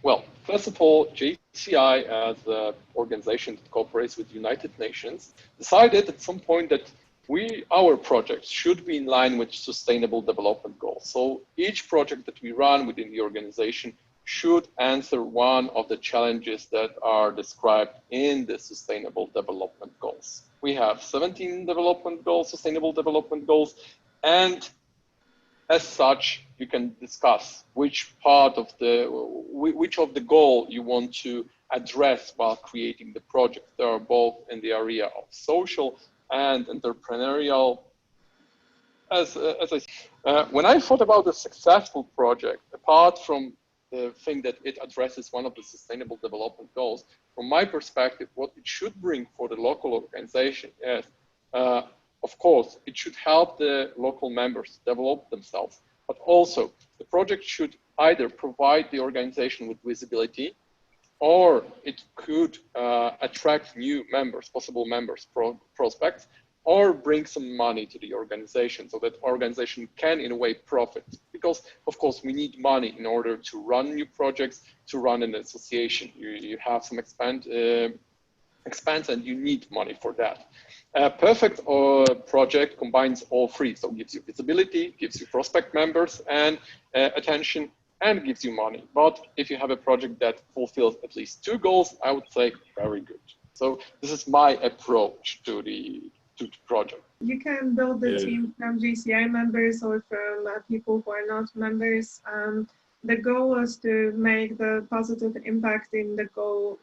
well, first of all, JCI, as an organization that cooperates with the United Nations, decided at some point that our projects should be in line with Sustainable Development Goals. So each project that we run within the organization should answer one of the challenges that are described in the Sustainable Development Goals. We have 17 development goals, Sustainable Development Goals, and as such, you can discuss which of the goal you want to address while creating the project. They are both in the area of social and entrepreneurial. When I thought about a successful project, apart from the thing that it addresses one of the Sustainable Development Goals, from my perspective, what it should bring for the local organization is, of course, it should help the local members develop themselves, but also the project should either provide the organization with visibility, or it could attract new members, possible members, prospects, or bring some money to the organization so that organization can, in a way, profit. Because, of course, we need money in order to run new projects, to run an association. You have some expense and you need money for that. A perfect project combines all three. So it gives you visibility, gives you prospect members and attention, and gives you money. But if you have a project that fulfills at least two goals, I would say very good. So this is my approach to the project. You can build the team from JCI members or from people who are not members. The goal is to make the positive impact in the goal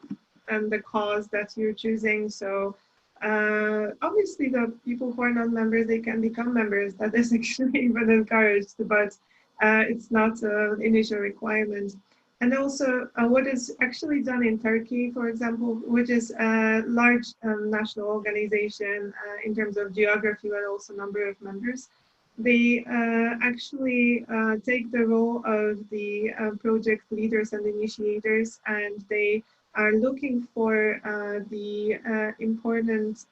and the cause that you're choosing. So obviously the people who are not members, they can become members. That is actually even encouraged, but it's not an initial requirement. And also what is actually done in Turkey, for example, which is a large national organization in terms of geography, but also number of members. They actually take the role of the project leaders and initiators, and they are looking for the important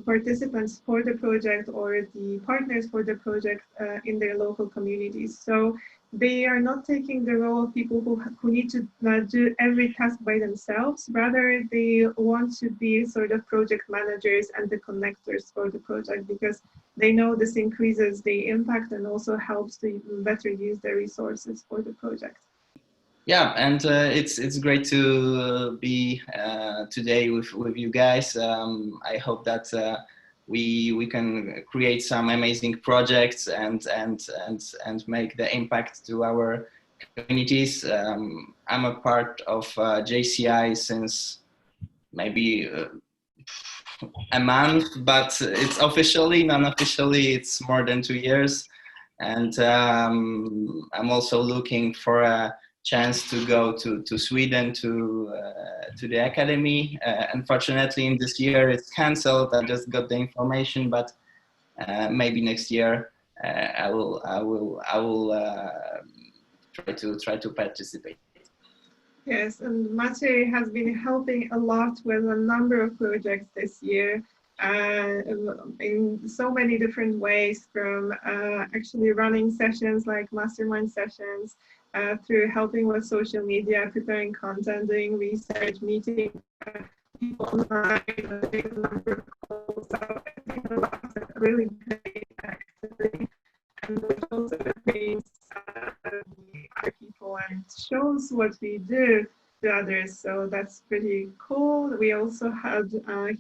participants for the project or the partners for the project in their local communities. So they are not taking the role of people who need to do every task by themselves. Rather, they want to be sort of project managers and the connectors for the project, because they know this increases the impact and also helps to better use the resources for the project. Yeah, and it's great to be today with you guys. I hope that we can create some amazing projects and make the impact to our communities. I'm a part of JCI since maybe a month, but it's officially, non-officially, it's more than 2 years. And I'm also looking for a chance to go to Sweden to the academy. Unfortunately, in this year it's cancelled. I just got the information, but maybe next year I will try to participate. Yes, and Maciej has been helping a lot with a number of projects this year in so many different ways, from actually running sessions like mastermind sessions, through helping with social media, preparing content, doing research, meeting people online, doing a number of calls. So I think a lot of really great activity, and which also brings other people and shows what we do to others. So that's pretty cool. We also had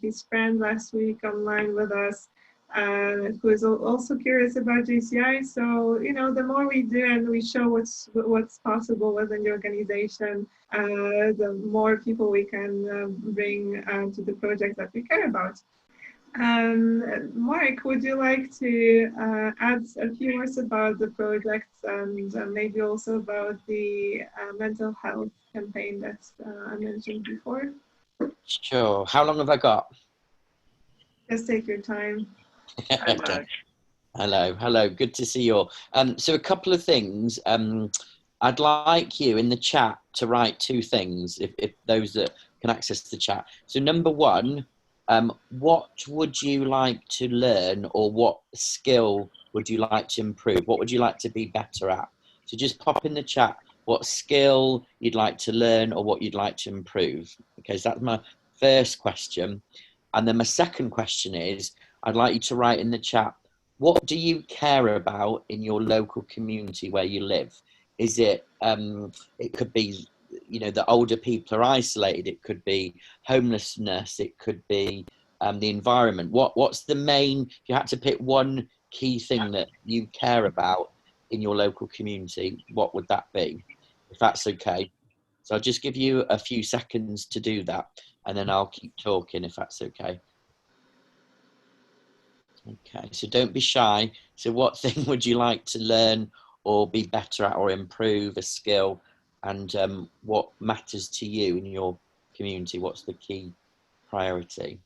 his friend last week online with us, who is also curious about JCI. So, you know, the more we do and we show what's possible within the organization, the more people we can bring to the project that we care about. Mark, would you like to add a few words about the projects and maybe also about the mental health campaign that I mentioned before? Sure. How long have I got? Just take your time. Okay. Hello. Good to see you all. So a couple of things. I'd like you in the chat to write two things, if those that can access the chat. So number one, what would you like to learn, or what skill would you like to improve? What would you like to be better at? So just pop in the chat what skill you'd like to learn or what you'd like to improve. Okay, so that's my first question. And then my second question is, I'd like you to write in the chat, what do you care about in your local community where you live? Is it, it could be, you know, the older people are isolated, it could be homelessness, it could be the environment. What's the main, if you had to pick one key thing that you care about in your local community, what would that be, if that's okay? So I'll just give you a few seconds to do that, and then I'll keep talking if that's okay. Okay, so don't be shy. So what thing would you like to learn or be better at or improve, a skill? And what matters to you in your community? What's the key priority?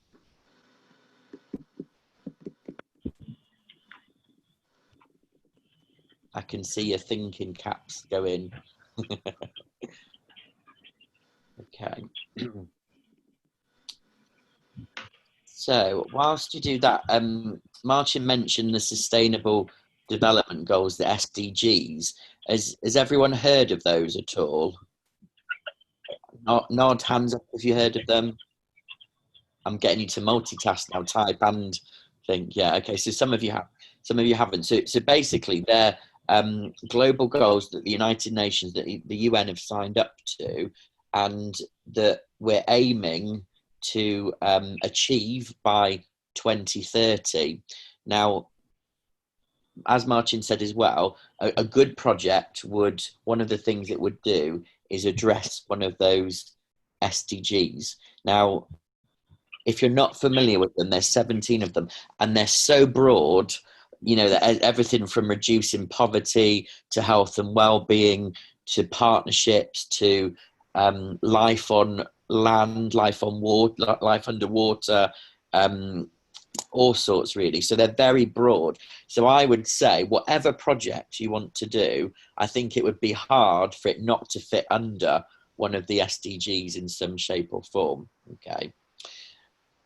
I can see your thinking caps go in. Okay. So whilst you do that, Martin mentioned the Sustainable Development Goals, the SDGs. Has everyone heard of those at all? Nod hands up if you heard of them. I'm getting you to multitask now, type and think. Yeah, okay. So some of you have, some of you haven't. So basically, they're global goals that the United Nations, that the UN have signed up to, and that we're aiming to achieve by 2030. Now, as Martin said as well, a good project would, one of the things it would do is address one of those SDGs. Now, if you're not familiar with them, there's 17 of them, and they're so broad, you know, that everything from reducing poverty to health and well-being to partnerships to life on land, life on water, life underwater, all sorts really. So they're very broad. So I would say whatever project you want to do, I think it would be hard for it not to fit under one of the SDGs in some shape or form. Okay.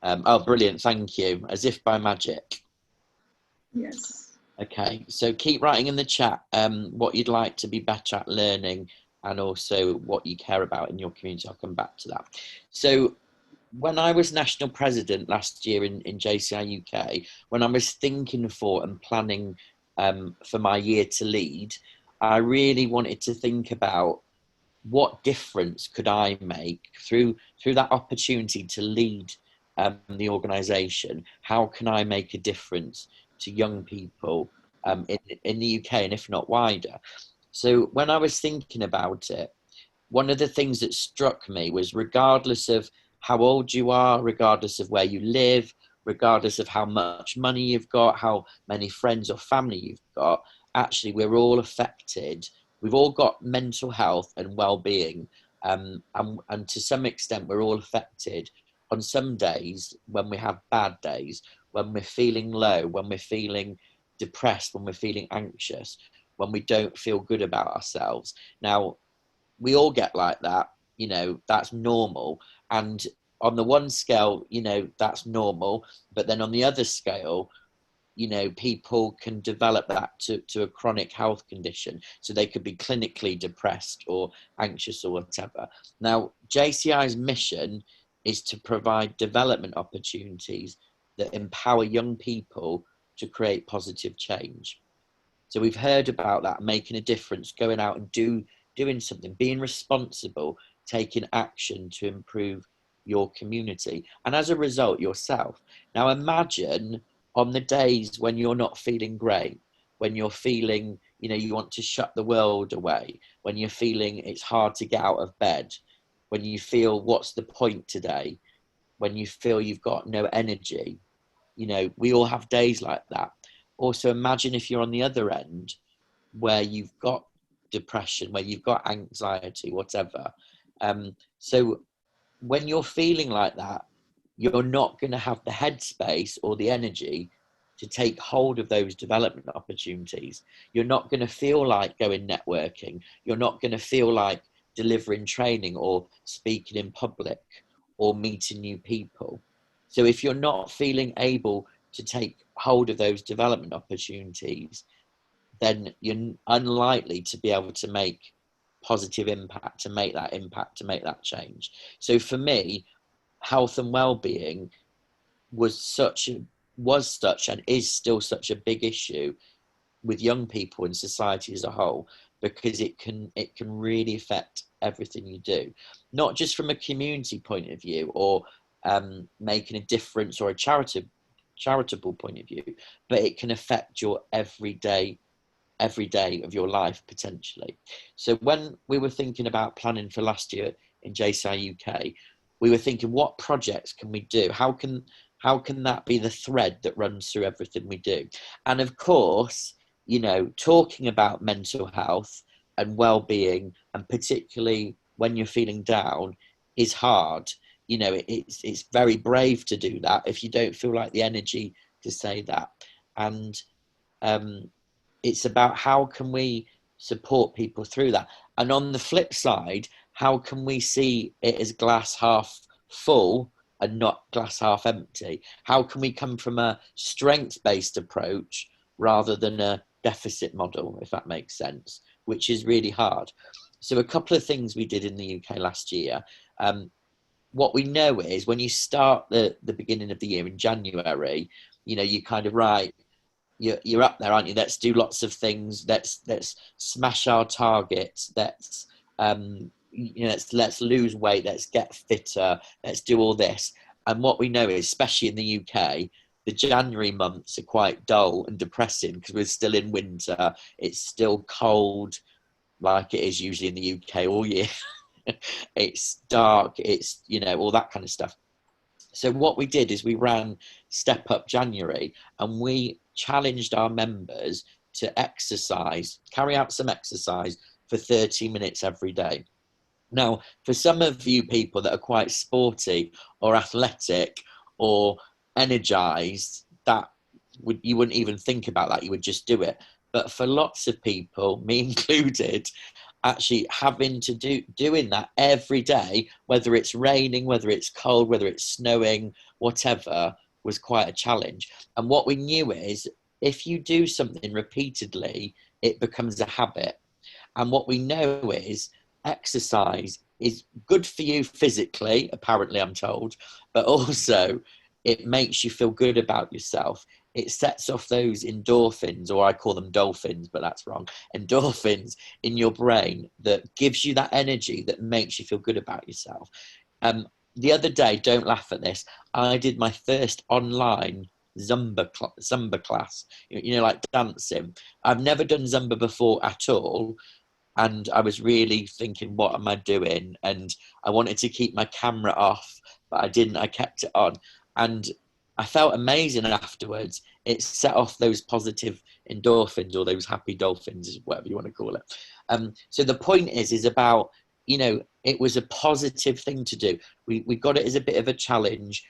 Oh, brilliant. Thank you. As if by magic. Yes. Okay. So keep writing in the chat what you'd like to be better at learning, and also what you care about in your community. I'll come back to that. So when I was national president last year in JCI UK, when I was thinking for and planning for my year to lead, I really wanted to think about what difference could I make through that opportunity to lead the organisation. How can I make a difference to young people in the UK, and if not wider? So when I was thinking about it, one of the things that struck me was, regardless of how old you are, regardless of where you live, regardless of how much money you've got, how many friends or family you've got, actually we're all affected. We've all got mental health and well-being, and to some extent we're all affected on some days when we have bad days, when we're feeling low, when we're feeling depressed, when we're feeling anxious, when we don't feel good about ourselves. Now, we all get like that, you know, that's normal. And on the one scale, you know, that's normal. But then on the other scale, you know, people can develop that to a chronic health condition. So they could be clinically depressed or anxious or whatever. Now, JCI's mission is to provide development opportunities that empower young people to create positive change. So we've heard about that, making a difference, going out and doing something, being responsible, taking action to improve your community, and as a result, yourself. Now imagine on the days when you're not feeling great, when you're feeling, you know, you want to shut the world away, when you're feeling it's hard to get out of bed, when you feel what's the point today, when you feel you've got no energy. You know, we all have days like that. Also imagine if you're on the other end where you've got depression, where you've got anxiety, whatever. So when you're feeling like that, you're not going to have the headspace or the energy to take hold of those development opportunities. You're not going to feel like going networking. You're not going to feel like delivering training or speaking in public or meeting new people. So if you're not feeling able to take hold of those development opportunities, then you're unlikely to be able to make positive impact, to make that change. So for me, health and well-being was such and is still such a big issue with young people in society as a whole, because it can really affect everything you do, not just from a community point of view or making a difference or a charitable point of view, but it can affect your every day of your life potentially. So when we were thinking about planning for last year in JCI UK, we were thinking, what projects can we do? How can that be the thread that runs through everything we do? And of course, you know, talking about mental health and well-being, and particularly when you're feeling down, is hard. You know, it's very brave to do that if you don't feel like the energy to say that. And it's about how can we support people through that. And on the flip side, how can we see it as glass half full and not glass half empty? How can we come from a strength-based approach rather than a deficit model, if that makes sense, which is really hard. So a couple of things we did in the UK last year. What we know is when you start the beginning of the year in January, you know, you kind of, right, you're up there, aren't you? Let's do lots of things. Let's smash our targets. Let's you know, let's lose weight. Let's get fitter. Let's do all this. And what we know is, especially in the UK, the January months are quite dull and depressing because we're still in winter. It's still cold, like it is usually in the UK all year. It's dark. It's, you know, all that kind of stuff. So what we did is we ran Step Up January, and we challenged our members to exercise, carry out some exercise for 30 minutes every day. Now, for some of you people that are quite sporty or athletic or energized, you wouldn't even think about that. You would just do it. But for lots of people, me included, actually having to doing that every day, whether it's raining, whether it's cold, whether it's snowing, whatever, was quite a challenge. And what we knew is, if you do something repeatedly, it becomes a habit. And what we know is exercise is good for you physically, apparently, I'm told, but also it makes you feel good about yourself. It sets off those endorphins, or I call them dolphins, but that's wrong. Endorphins in your brain that gives you that energy that makes you feel good about yourself. The other day, don't laugh at this, I did my first online Zumba class, you know, like dancing. I've never done Zumba before at all. And I was really thinking, what am I doing? And I wanted to keep my camera off, but I didn't. I kept it on. And I felt amazing afterwards. It set off those positive endorphins, or those happy dolphins, whatever you want to call it. So the point is about, you know, it was a positive thing to do. We got it as a bit of a challenge.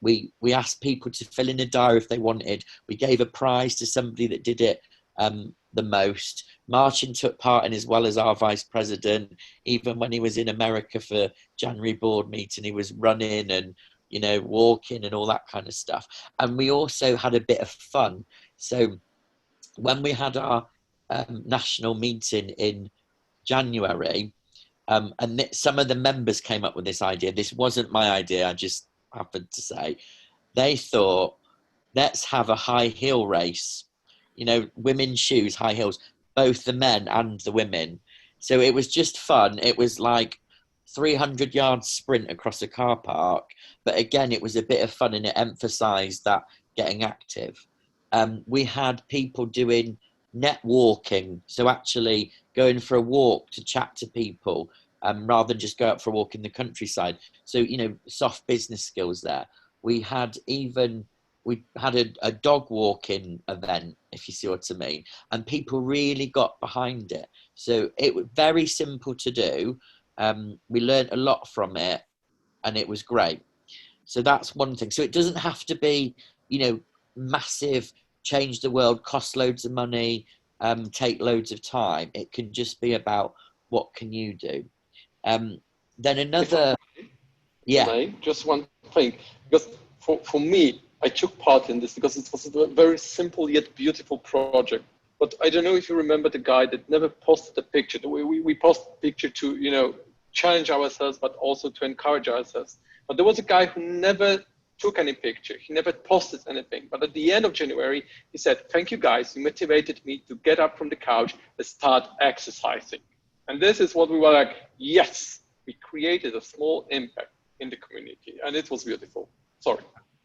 We asked people to fill in a diary if they wanted. We gave a prize to somebody that did it the most. Martin took part in, as well as our vice president. Even when he was in America for January board meeting, he was running and, you know, walking and all that kind of stuff. And we also had a bit of fun. So when we had our national meeting in January, and some of the members came up with this idea. This wasn't my idea, I just happened to say. They thought, let's have a high heel race. You know, women's shoes, high heels, both the men and the women. So it was just fun. It was like 300-yard sprint across a car park. But again, it was a bit of fun, and it emphasised that getting active. We had people doing net walking, so actually going for a walk to chat to people, rather than just go out for a walk in the countryside. So, you know, soft business skills there. We had a dog walking event, if you see what I mean, and people really got behind it. So it was very simple to do. We learned a lot from it, and it was great. So that's one thing. So it doesn't have to be, you know, massive, change the world, cost loads of money, take loads of time. It can just be about what can you do. Then another, just one thing, because for me, I took part in this because it was a very simple yet beautiful project. But I don't know if you remember the guy that never posted a picture. We posted a picture to, you know, challenge ourselves, but also to encourage ourselves. But there was a guy who never took any picture. He never posted anything. But at the end of January, he said, "Thank you guys, you motivated me to get up from the couch and start exercising." And this is what we were like, yes, we created a small impact in the community, and it was beautiful. Sorry.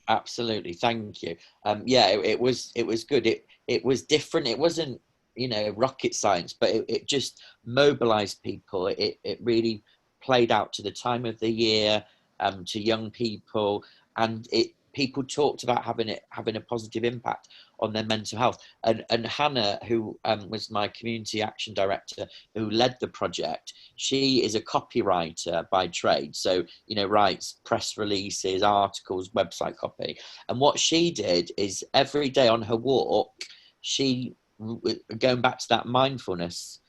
Absolutely, thank you. Yeah, it was good. It was different. It wasn't, you know, rocket science, but it just mobilized people. It really played out to the time of the year, to young people, and people talked about having a positive impact on their mental health. And Hannah, who was my community action director, who led the project, she is a copywriter by trade. So, you know, writes press releases, articles, website copy. And what she did is every day on her walk, she, going back to that mindfulness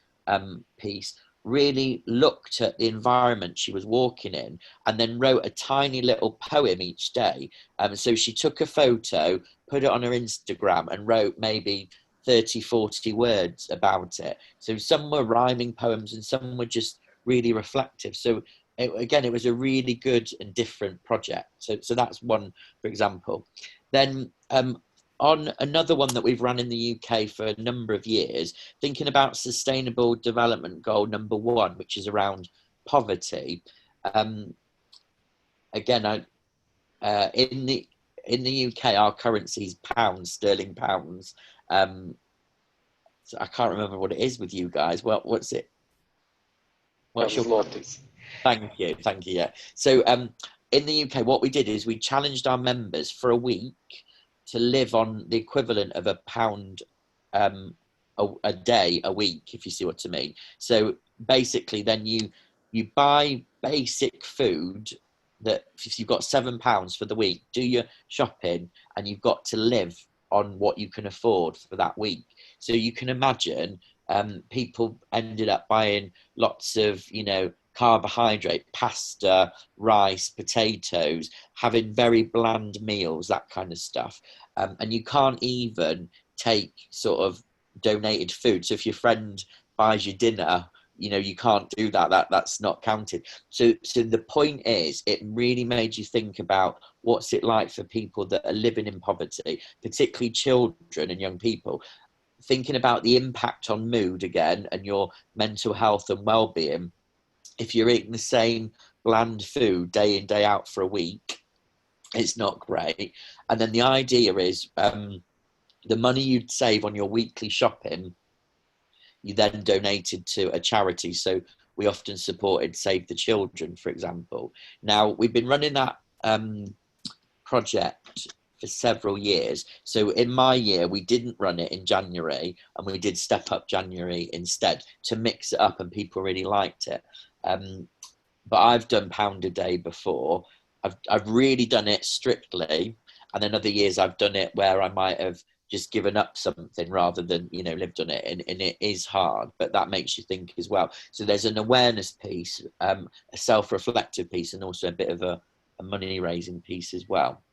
piece, really looked at the environment she was walking in and then wrote a tiny little poem each day. So she took a photo, put it on her Instagram and wrote maybe 30, 40 words about it. So some were rhyming poems and some were just really reflective. So it was a really good and different project. So that's one, for example. Then on another one that we've run in the UK for a number of years, thinking about Sustainable Development Goal number 1, which is around poverty. Again, in the UK, our currency is pounds, sterling pounds. So I can't remember what it is with you guys. Well, what's it? What's your zlotys? Thank you. Yeah. So in the UK, what we did is we challenged our members for a week to live on the equivalent of £1 a day, a week, if you see what I mean. So basically then you buy basic food that if you've got £7 for the week, do your shopping, and you've got to live on what you can afford for that week. So you can imagine people ended up buying lots of, you know, carbohydrate, pasta, rice, potatoes, having very bland meals, that kind of stuff. And you can't even take sort of donated food. So if your friend buys you dinner, you know, you can't do that. That's not counted. So the point is, it really made you think about what's it like for people that are living in poverty, particularly children and young people, thinking about the impact on mood again and your mental health and well-being. If you're eating the same bland food day in, day out for a week, it's not great. And then the idea is the money you'd save on your weekly shopping, you then donated to a charity. So we often supported Save the Children, for example. Now, we've been running that project for several years. So in my year, we didn't run it in January, and we did Step Up January instead to mix it up, and people really liked it. But I've done pound a day before. I've really done it strictly, and then other years I've done it where I might have just given up something rather than, you know, lived on it, and it is hard, but that makes you think as well. So there's an awareness piece, a self-reflective piece, and also a bit of a money raising piece as well.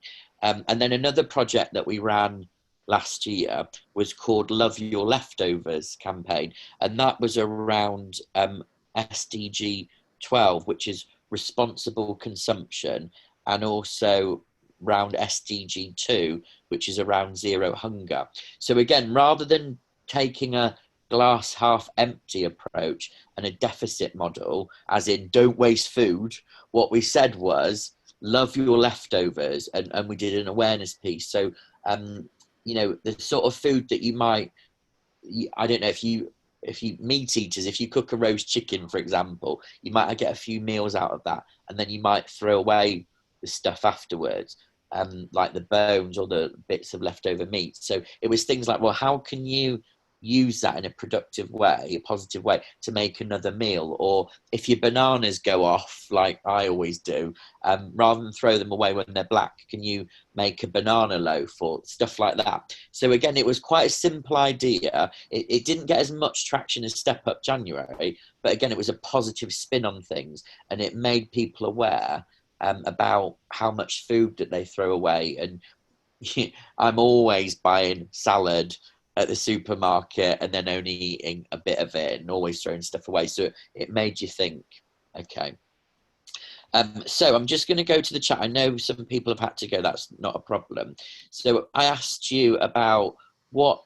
And then another project that we ran last year was called Love Your Leftovers campaign, and that was around SDG 12, which is responsible consumption, and also around SDG 2, which is around zero hunger. So again, rather than taking a glass half empty approach and a deficit model, as in don't waste food, what we said was love your leftovers, and we did an awareness piece. So you know, the sort of food that you might, I don't know, if you meat eaters, if you cook a roast chicken, for example, you might get a few meals out of that, and then you might throw away the stuff afterwards, like the bones or the bits of leftover meat. So it was things like, well, how can you use that in a productive way, a positive way, to make another meal? Or if your bananas go off, like I always do, rather than throw them away when they're black, can you make a banana loaf or stuff like that? So again, it was quite a simple idea. It didn't get as much traction as Step Up January, but again, it was a positive spin on things, and it made people aware about how much food that they throw away. And I'm always buying salad at the supermarket and then only eating a bit of it and always throwing stuff away. So it made you think, okay. So I'm just going to go to the chat. I know some people have had to go. That's not a problem. So I asked you about what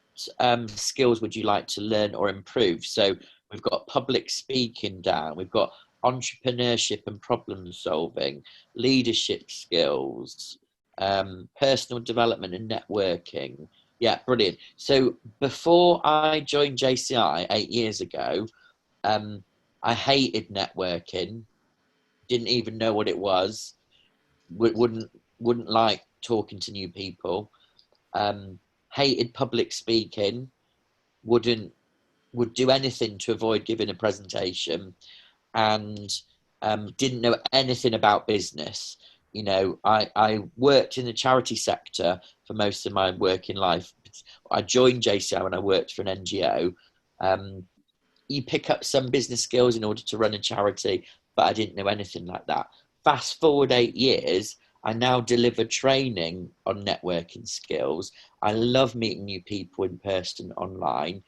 skills would you like to learn or improve? So we've got public speaking down. We've got entrepreneurship and problem solving, leadership skills, personal development and networking. Yeah, brilliant. So before I joined JCI 8 years ago, I hated networking, didn't even know what it was, wouldn't like talking to new people, hated public speaking, would do anything to avoid giving a presentation, and didn't know anything about business. You know, I worked in the charity sector for most of my working life. I joined JCI when I worked for an NGO. You pick up some business skills in order to run a charity, but I didn't know anything like that. Fast forward 8 years, I now deliver training on networking skills. I love meeting new people in person, online.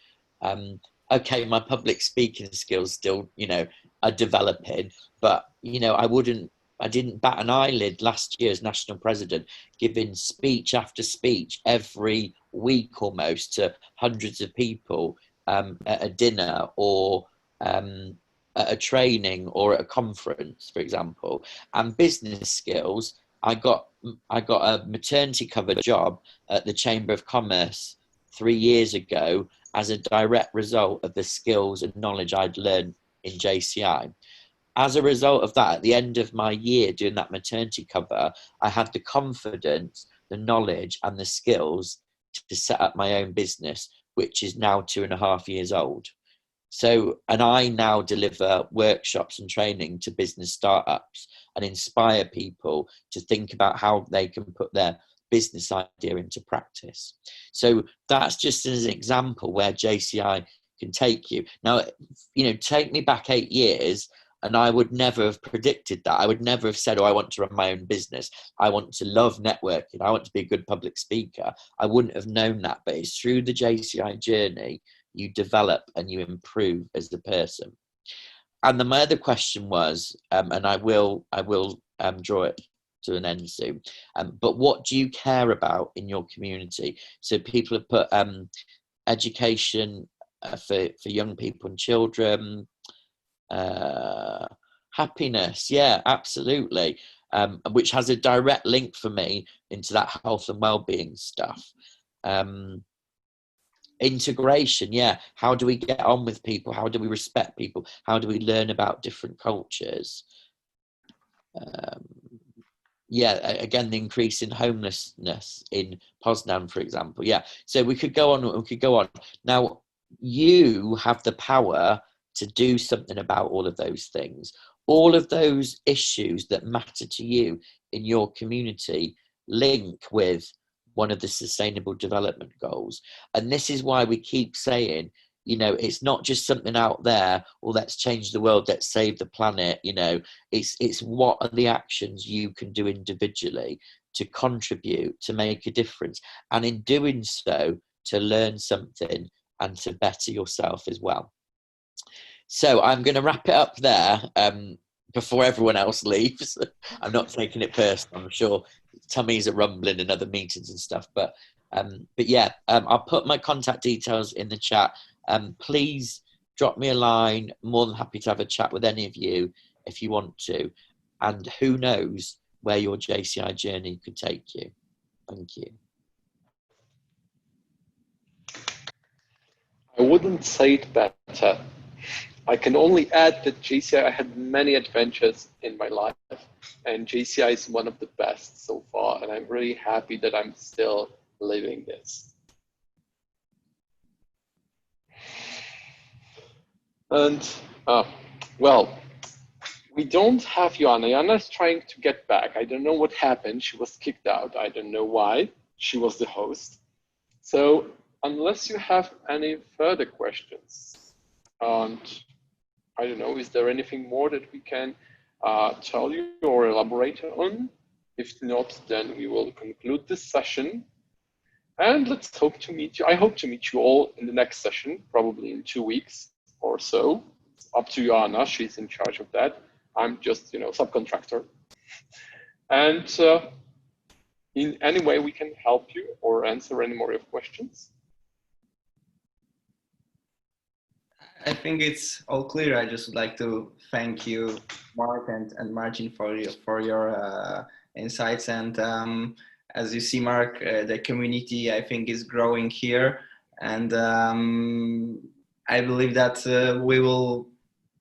Okay, my public speaking skills still, you know, are developing, but, you know, I didn't bat an eyelid last year as national president, giving speech after speech every week almost to hundreds of people at a dinner or at a training or at a conference, for example. And business skills, I got a maternity cover job at the Chamber of Commerce 3 years ago as a direct result of the skills and knowledge I'd learned in JCI. As a result of that, at the end of my year doing that maternity cover, I had the confidence, the knowledge and the skills to set up my own business, which is now 2.5 years old. So, and I now deliver workshops and training to business startups and inspire people to think about how they can put their business idea into practice. So that's just as an example where JCI can take you. Now, you know, take me back 8 years and I would never have predicted that. I would never have said, oh, I want to run my own business. I want to love networking. I want to be a good public speaker. I wouldn't have known that, but it's through the JCI journey you develop and you improve as a person. And then my other question was, and I will draw it to an end soon, but what do you care about in your community? So people have put education for young people and children, happiness, yeah, absolutely, which has a direct link for me into that health and well-being stuff. Integration, yeah, how do we get on with people? How do we respect people? How do we learn about different cultures? again, the increase in homelessness in Poznan, for example. Yeah, so we could go on. Now, you have the power to do something about all of those things. All of those issues that matter to you in your community link with one of the Sustainable Development Goals. And this is why we keep saying, you know, it's not just something out there, or let's change the world, let's save the planet. You know, it's what are the actions you can do individually to contribute, to make a difference, and in doing so, to learn something and to better yourself as well. So I'm going to wrap it up there before everyone else leaves. I'm not taking it personal. I'm sure tummies are rumbling in other meetings and stuff. But yeah, I'll put my contact details in the chat. Please drop me a line. More than happy to have a chat with any of you if you want to. And who knows where your JCI journey could take you. Thank you. I wouldn't say it better. I can only add that JCI had many adventures in my life, and JCI is one of the best so far, and I'm really happy that I'm still living this. And, well, we don't have Joanna. Joanna's trying to get back. I don't know what happened. She was kicked out. I don't know why. She was the host. So unless you have any further questions, and I don't know, is there anything more that we can tell you or elaborate on? If not, then we will conclude this session. And let's hope to meet you. I hope to meet you all in the next session, probably in 2 weeks or so. It's up to Joanna, she's in charge of that. I'm just, subcontractor. And in any way we can help you or answer any more of your questions. I think it's all clear. I just would like to thank you, Mark and Martin, for your insights. And as you see, Mark, the community, I think, is growing here. And I believe that we will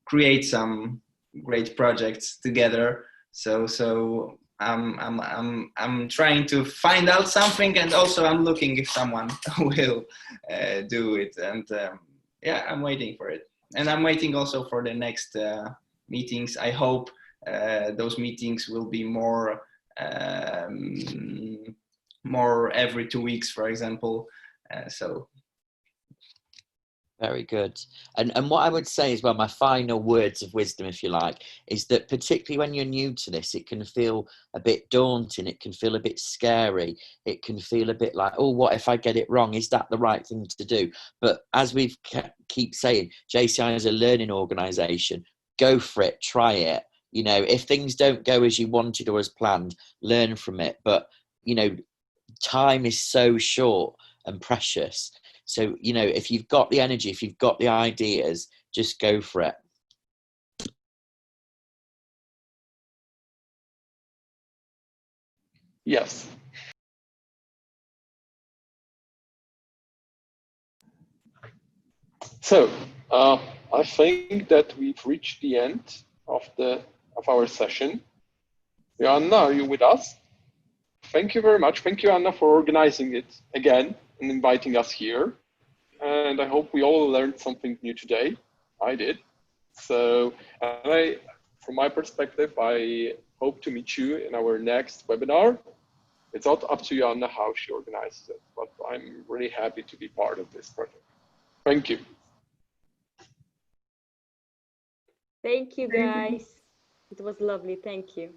create some great projects together. So I'm trying to find out something, and also I'm looking if someone will do it. And yeah, I'm waiting for it. And I'm waiting also for the next meetings. I hope those meetings will be more every 2 weeks, for example. Very good. And what I would say as well, my final words of wisdom, if you like, is that particularly when you're new to this, it can feel a bit daunting. It can feel a bit scary. It can feel a bit like, oh, what if I get it wrong? Is that the right thing to do? But as we keep saying, JCI is a learning organisation. Go for it. Try it. If things don't go as you wanted or as planned, learn from it. But, time is so short and precious. So, if you've got the energy, if you've got the ideas, just go for it. Yes. So I think that we've reached the end of our session. Joanna, are you with us? Thank you very much. Thank you, Anna, for organizing it again and inviting us here. And I hope we all learned something new today. I did. So from my perspective, I hope to meet you in our next webinar. It's not up to Joanna how she organizes it, but I'm really happy to be part of this project. Thank you. Thank you, guys. It was lovely. Thank you.